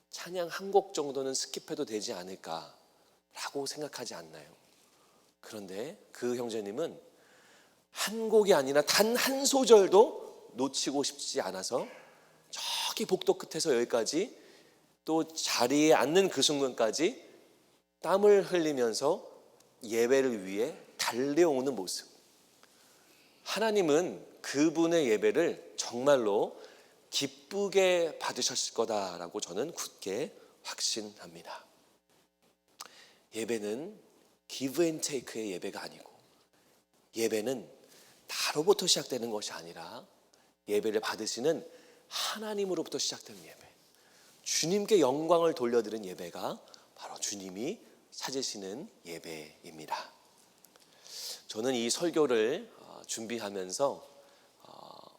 찬양 한 곡 정도는 스킵해도 되지 않을까라고 생각하지 않나요? 그런데 그 형제님은 한 곡이 아니라 단 한 소절도 놓치고 싶지 않아서 저기 복도 끝에서 여기까지 또 자리에 앉는 그 순간까지 땀을 흘리면서 예배를 위해 달려오는 모습. 하나님은 그분의 예배를 정말로 기쁘게 받으셨을 거다라고 저는 굳게 확신합니다. 예배는 give and take의 예배가 아니고 예배는 나로부터 시작되는 것이 아니라 예배를 받으시는 하나님으로부터 시작되는 예배, 주님께 영광을 돌려드리는 예배가 바로 주님이 찾으시는 예배입니다. 저는 이 설교를 준비하면서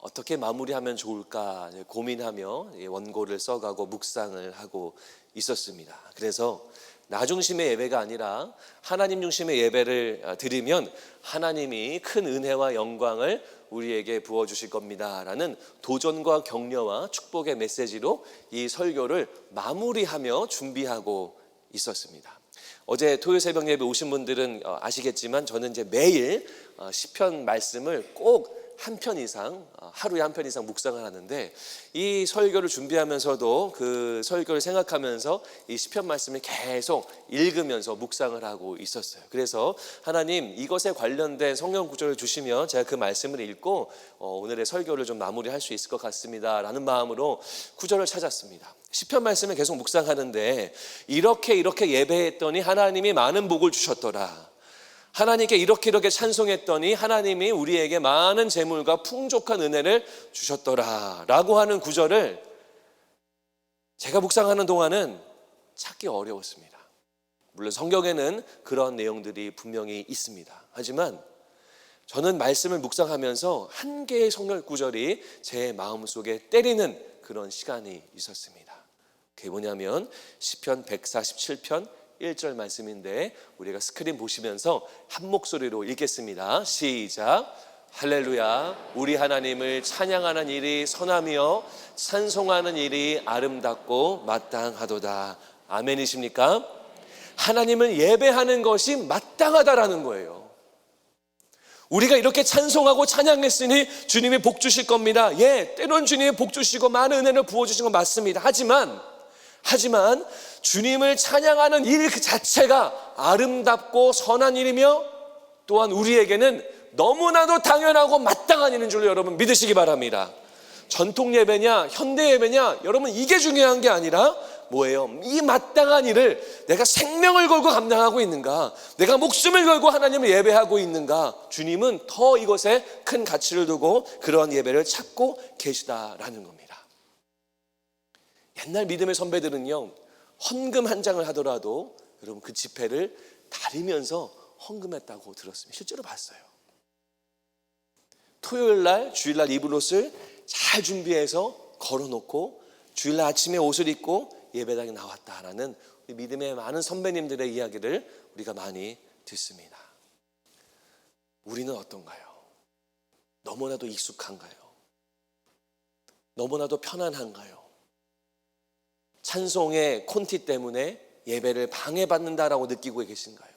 어떻게 마무리하면 좋을까 고민하며 원고를 써가고 묵상을 하고 있었습니다. 그래서 나 중심의 예배가 아니라 하나님 중심의 예배를 드리면 하나님이 큰 은혜와 영광을 우리에게 부어주실 겁니다 라는 도전과 격려와 축복의 메시지로 이 설교를 마무리하며 준비하고 있었습니다. 어제 토요일 새벽 예배 오신 분들은 아시겠지만 저는 이제 매일 시편 말씀을 꼭 한 편 이상, 하루에 한 편 이상 묵상을 하는데, 이 설교를 준비하면서도 그 설교를 생각하면서 이 시편 말씀을 계속 읽으면서 묵상을 하고 있었어요. 그래서 하나님, 이것에 관련된 성경 구절을 주시면 제가 그 말씀을 읽고 오늘의 설교를 좀 마무리할 수 있을 것 같습니다 라는 마음으로 구절을 찾았습니다. 시편 말씀을 계속 묵상하는데, 이렇게 예배했더니 하나님이 많은 복을 주셨더라. 하나님께 이렇게 찬송했더니 하나님이 우리에게 많은 재물과 풍족한 은혜를 주셨더라 라고 하는 구절을 제가 묵상하는 동안은 찾기 어려웠습니다. 물론 성경에는 그런 내용들이 분명히 있습니다. 하지만 저는 말씀을 묵상하면서 한 개의 성경 구절이 제 마음속에 때리는 그런 시간이 있었습니다. 그게 뭐냐면 시편 147편 1절 말씀인데, 우리가 스크린 보시면서 한 목소리로 읽겠습니다. 시작. 할렐루야. 우리 하나님을 찬양하는 일이 선하며 찬송하는 일이 아름답고 마땅하도다. 아멘이십니까? 하나님을 예배하는 것이 마땅하다라는 거예요. 우리가 이렇게 찬송하고 찬양했으니 주님이 복 주실 겁니다. 예, 때론 주님이 복 주시고 많은 은혜를 부어주신 건 맞습니다. 하지만 주님을 찬양하는 일 그 자체가 아름답고 선한 일이며, 또한 우리에게는 너무나도 당연하고 마땅한 일인 줄로 여러분 믿으시기 바랍니다. 전통 예배냐 현대 예배냐, 여러분 이게 중요한 게 아니라 뭐예요? 이 마땅한 일을 내가 생명을 걸고 감당하고 있는가, 내가 목숨을 걸고 하나님을 예배하고 있는가. 주님은 더 이것에 큰 가치를 두고 그러한 예배를 찾고 계시다라는 겁니다. 옛날 믿음의 선배들은요, 헌금 한 장을 하더라도 여러분 그 지폐를 다리면서 헌금했다고 들었습니다. 실제로 봤어요. 토요일날 주일날 입을 옷을 잘 준비해서 걸어놓고 주일날 아침에 옷을 입고 예배당에 나왔다라는 우리 믿음의 많은 선배님들의 이야기를 우리가 많이 듣습니다. 우리는 어떤가요? 너무나도 익숙한가요? 너무나도 편안한가요? 찬송의 콘티 때문에 예배를 방해받는다라고 느끼고 계신가요?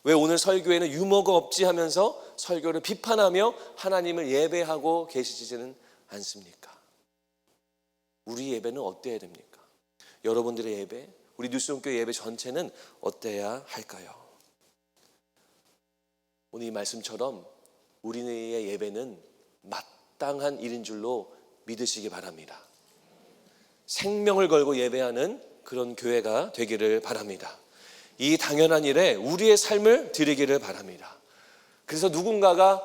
왜 오늘 설교에는 유머가 없지 하면서 설교를 비판하며 하나님을 예배하고 계시지는 않습니까? 우리 예배는 어때야 됩니까? 여러분들의 예배, 우리 뉴스온교회 예배 전체는 어때야 할까요? 오늘 이 말씀처럼 우리의 예배는 마땅한 일인 줄로 믿으시기 바랍니다. 생명을 걸고 예배하는 그런 교회가 되기를 바랍니다. 이 당연한 일에 우리의 삶을 드리기를 바랍니다. 그래서 누군가가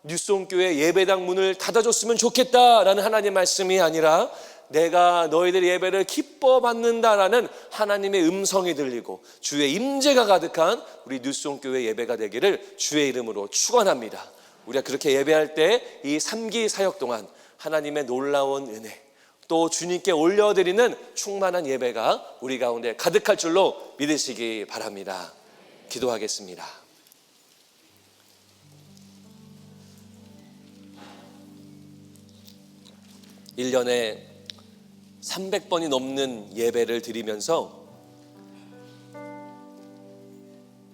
뉴스온교회 예배당 문을 닫아줬으면 좋겠다라는 하나님의 말씀이 아니라, 내가 너희들 예배를 기뻐 받는다라는 하나님의 음성이 들리고 주의 임재가 가득한 우리 뉴스온교회 예배가 되기를 주의 이름으로 축원합니다. 우리가 그렇게 예배할 때 이 3기 사역 동안 하나님의 놀라운 은혜, 또 주님께 올려드리는 충만한 예배가 우리 가운데 가득할 줄로 믿으시기 바랍니다. 기도하겠습니다. (1년에) 300번이 넘는 예배를 드리면서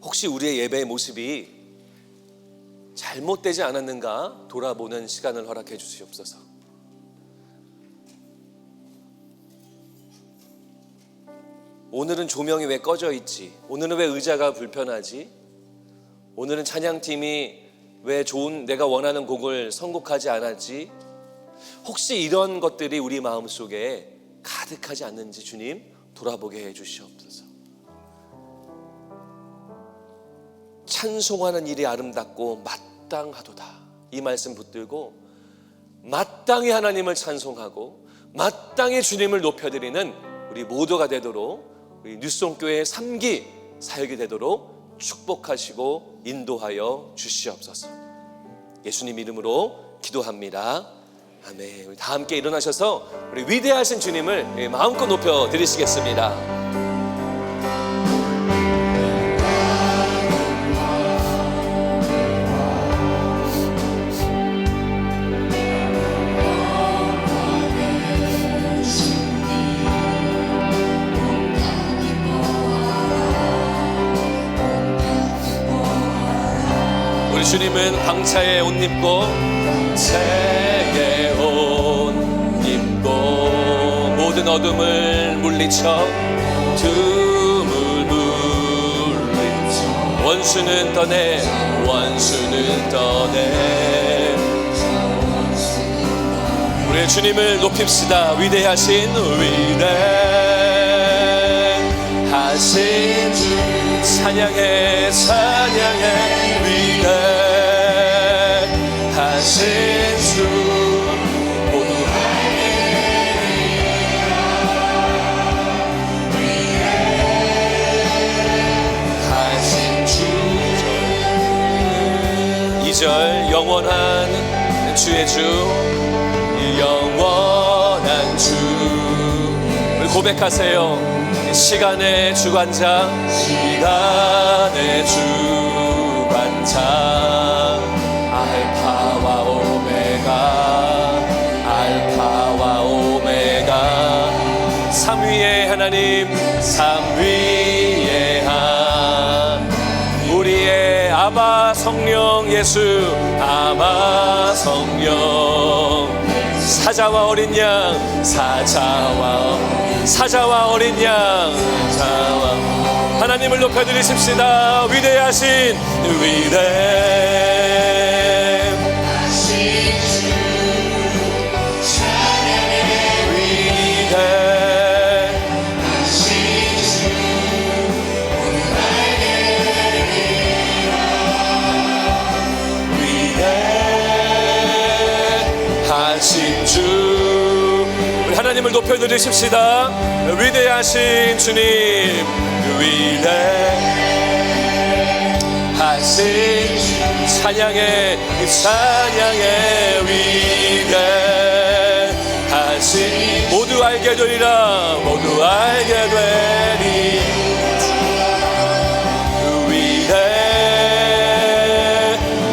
혹시 우리의 예배의 모습이 잘못되지 않았는가 돌아보는 시간을 허락해 주시옵소서. 오늘은 조명이 왜 꺼져 있지? 오늘은 왜 의자가 불편하지? 오늘은 찬양팀이 왜 좋은 내가 원하는 곡을 선곡하지 않았지? 혹시 이런 것들이 우리 마음속에 가득하지 않는지 주님 돌아보게 해 주시옵소서. 찬송하는 일이 아름답고 마땅하도다, 이 말씀 붙들고 마땅히 하나님을 찬송하고 마땅히 주님을 높여드리는 우리 모두가 되도록, 우리 뉴스온교회의 3기 사역이 되도록 축복하시고 인도하여 주시옵소서. 예수님 이름으로 기도합니다. 아멘. 우리 다 함께 일어나셔서 우리 위대하신 주님을 마음껏 높여 드리시겠습니다. 우리 주님은 광채에 옷 입고 새의 옷 입고 모든 어둠을 물리쳐 둠을 물리쳐 원수는 떠내 우리의 주님을 높입시다. 위대하신 주 찬양해 위대하신 주 모두 위대하신 주 2절 영원한 주의 주 영원한 주 우리 고백하세요. 시간의 주관자 알파와 오메가 삼위의 하나님 삼위의 한 우리의 아바 성령 예수 아바 성령 사자와 어린 양 사자와 어린 양 하나님을 높여드리십시다. 위대하신 주 우리 하나님을 높여드리십시다. 위대하신 주님 위대하신 찬양의 위대하신 모두 알게 되리라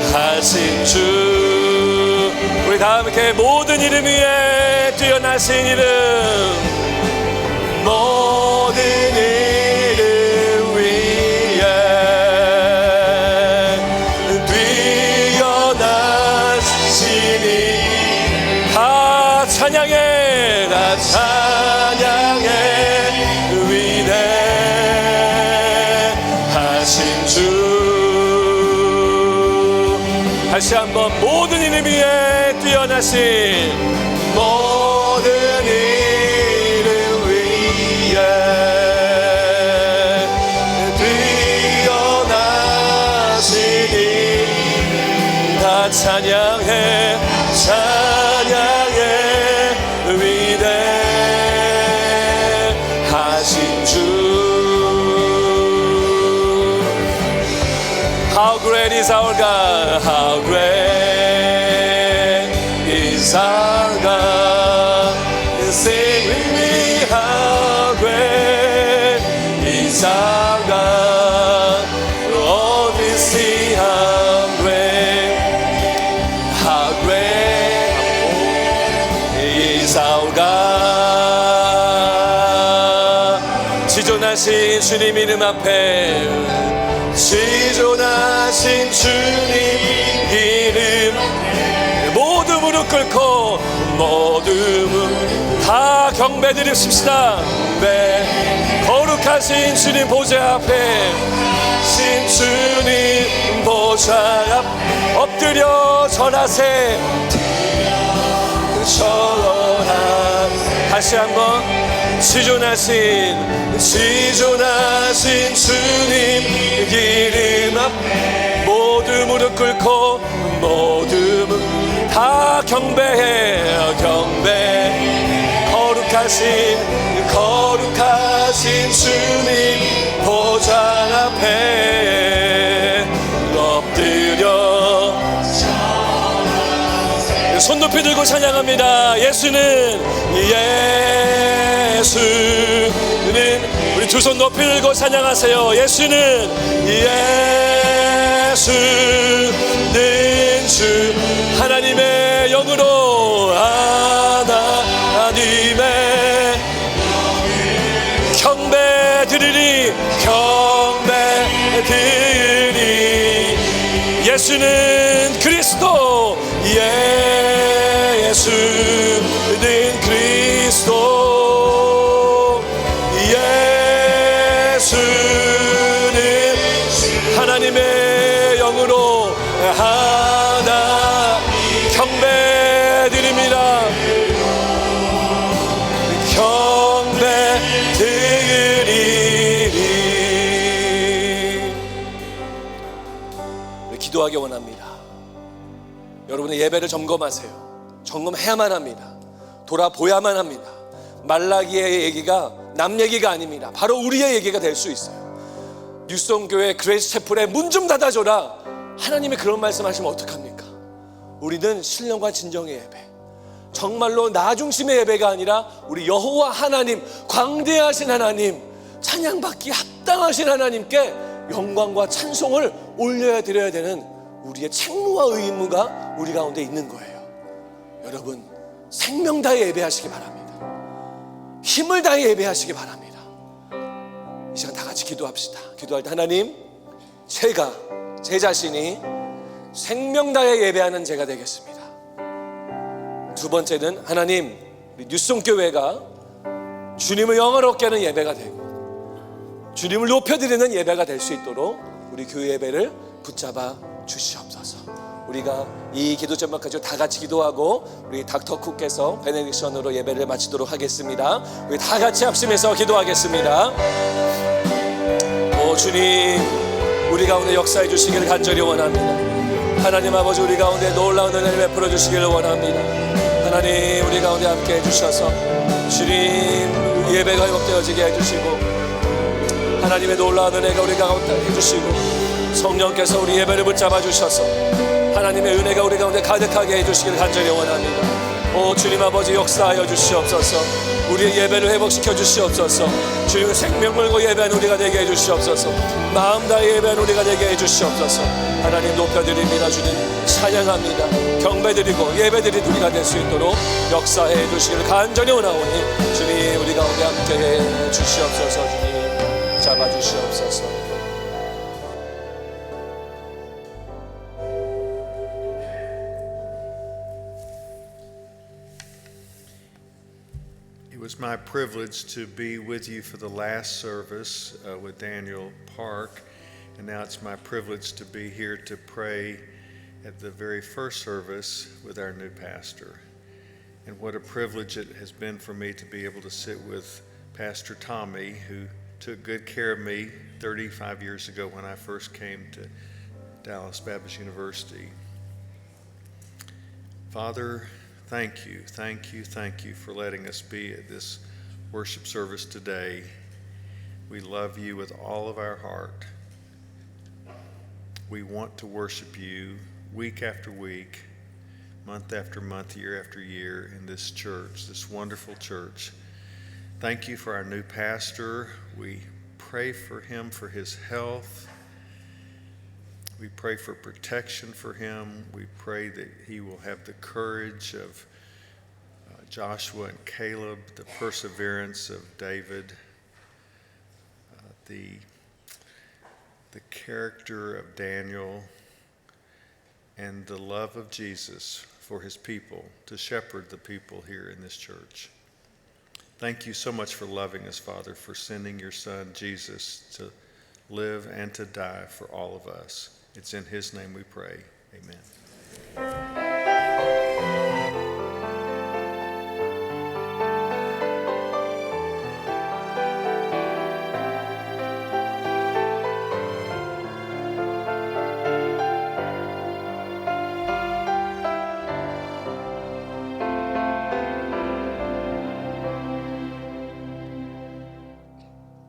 위대하신 주 우리 다 함께 모든 이름 위에 뛰어나신 이름 모든 이름 위에 뛰어나시니 다 찬양해 위대하신 주 다시 한번 모든 이름 위에 뛰어나신 모든 이름 위에 뛰어나시니 다 찬양해 위대하신 주 How great is our God How great is our God Sing with me How great is our God Oh we see how great is our God 지존하신 주님 이름 앞에 지존하신 주님 이름 모두 무릎 꿇고 모두 무릎 다 경배드립시다. 거룩하신 주님 보좌 앞에 신 주님 보좌 앞 엎드려 절하세 다시 한번 지존하신 주님 이름 앞 모두 무릎 꿇고 모두 다 경배 거룩하신 주님 보좌 앞에 엎드려 손 높이 들고 찬양합니다. 예수는 우리 두 손 높이 들고 찬양하세요. 예수는 주 하나님의 영으로 하나님의 경배드리리 예수는 그리스도, 예수는 그리스도, 예수는 하나님의 영으로 하나 경배드립니다. 경배드리리. 기도하기 원합니다. 여러분의 예배를 점검하세요. 점검해야만 합니다. 돌아보야만 합니다. 말라기의 얘기가 남 얘기가 아닙니다. 바로 우리의 얘기가 될 수 있어요. 뉴스홈교회 그레이스 채플에 문 좀 닫아줘라, 하나님이 그런 말씀하시면 어떡합니까? 우리는 신령과 진정의 예배, 정말로 나 중심의 예배가 아니라 우리 여호와 하나님, 광대하신 하나님, 찬양받기 합당하신 하나님께 영광과 찬송을 올려야 드려야 되는 우리의 책무와 의무가 우리 가운데 있는 거예요. 여러분, 생명 다해 예배하시기 바랍니다. 힘을 다해 예배하시기 바랍니다. 이 시간 다 같이 기도합시다. 기도할 때, 하나님, 제가 제 자신이 생명 다해 예배하는 제가 되겠습니다. 두 번째는, 하나님, 우리 뉴스홈교회가 주님을 영화롭게 하는 예배가 되고 주님을 높여드리는 예배가 될 수 있도록 우리 교회 예배를 붙잡아 주시옵소서. 우리가 이 기도 제목 가지고 다 같이 기도하고 우리 닥터쿡께서 베네딕션으로 예배를 마치도록 하겠습니다. 우리 다 같이 합심해서 기도하겠습니다. 오 주님, 우리 가운데 역사해 주시기를 간절히 원합니다. 하나님 아버지, 우리 가운데 놀라운 은혜를 베풀어 주시기를 원합니다. 하나님, 우리 가운데 함께 해주셔서 주님 예배가 회복되어지게 해주시고, 하나님의 놀라운 은혜가 우리 가운데 해주시고, 성령께서 우리 예배를 붙잡아 주셔서 하나님의 은혜가 우리 가운데 가득하게 해주시기를 간절히 원합니다. 오 주님 아버지, 역사하여 주시옵소서. 우리의 예배를 회복시켜 주시옵소서. 주님의 생명 걸고 예배하는 우리가 되게 해주시옵소서. 마음 다해 예배하는 우리가 되게 해주시옵소서. 하나님 높여드립니다. 주님 찬양합니다. 경배드리고 예배드리는 우리가 될 수 있도록 역사해 주시기를 간절히 원하오니 주님 우리 가운데 함께해 주시옵소서. 주님 잡아주시옵소서. It was my privilege to be with you for the last service with Daniel Park, and now it's my privilege to be here to pray at the very first service with our new pastor. And what a privilege it has been for me to be able to sit with Pastor Tommy, who took good care of me 35 years ago when I first came to Dallas Baptist University. Father, thank you for letting us be at this worship service today. We love you with all of our heart. We want to worship you week after week, month after month, year after year in this church, this wonderful church. Thank you for our new pastor. We pray for him, for his health. We pray for protection for him. We pray that he will have the courage of Joshua and Caleb, the perseverance of David, the character of Daniel, and the love of Jesus for his people, to shepherd the people here in this church. Thank you so much for loving us, Father, for sending your Son, Jesus, to live and to die for all of us. It's in his name we pray. Amen.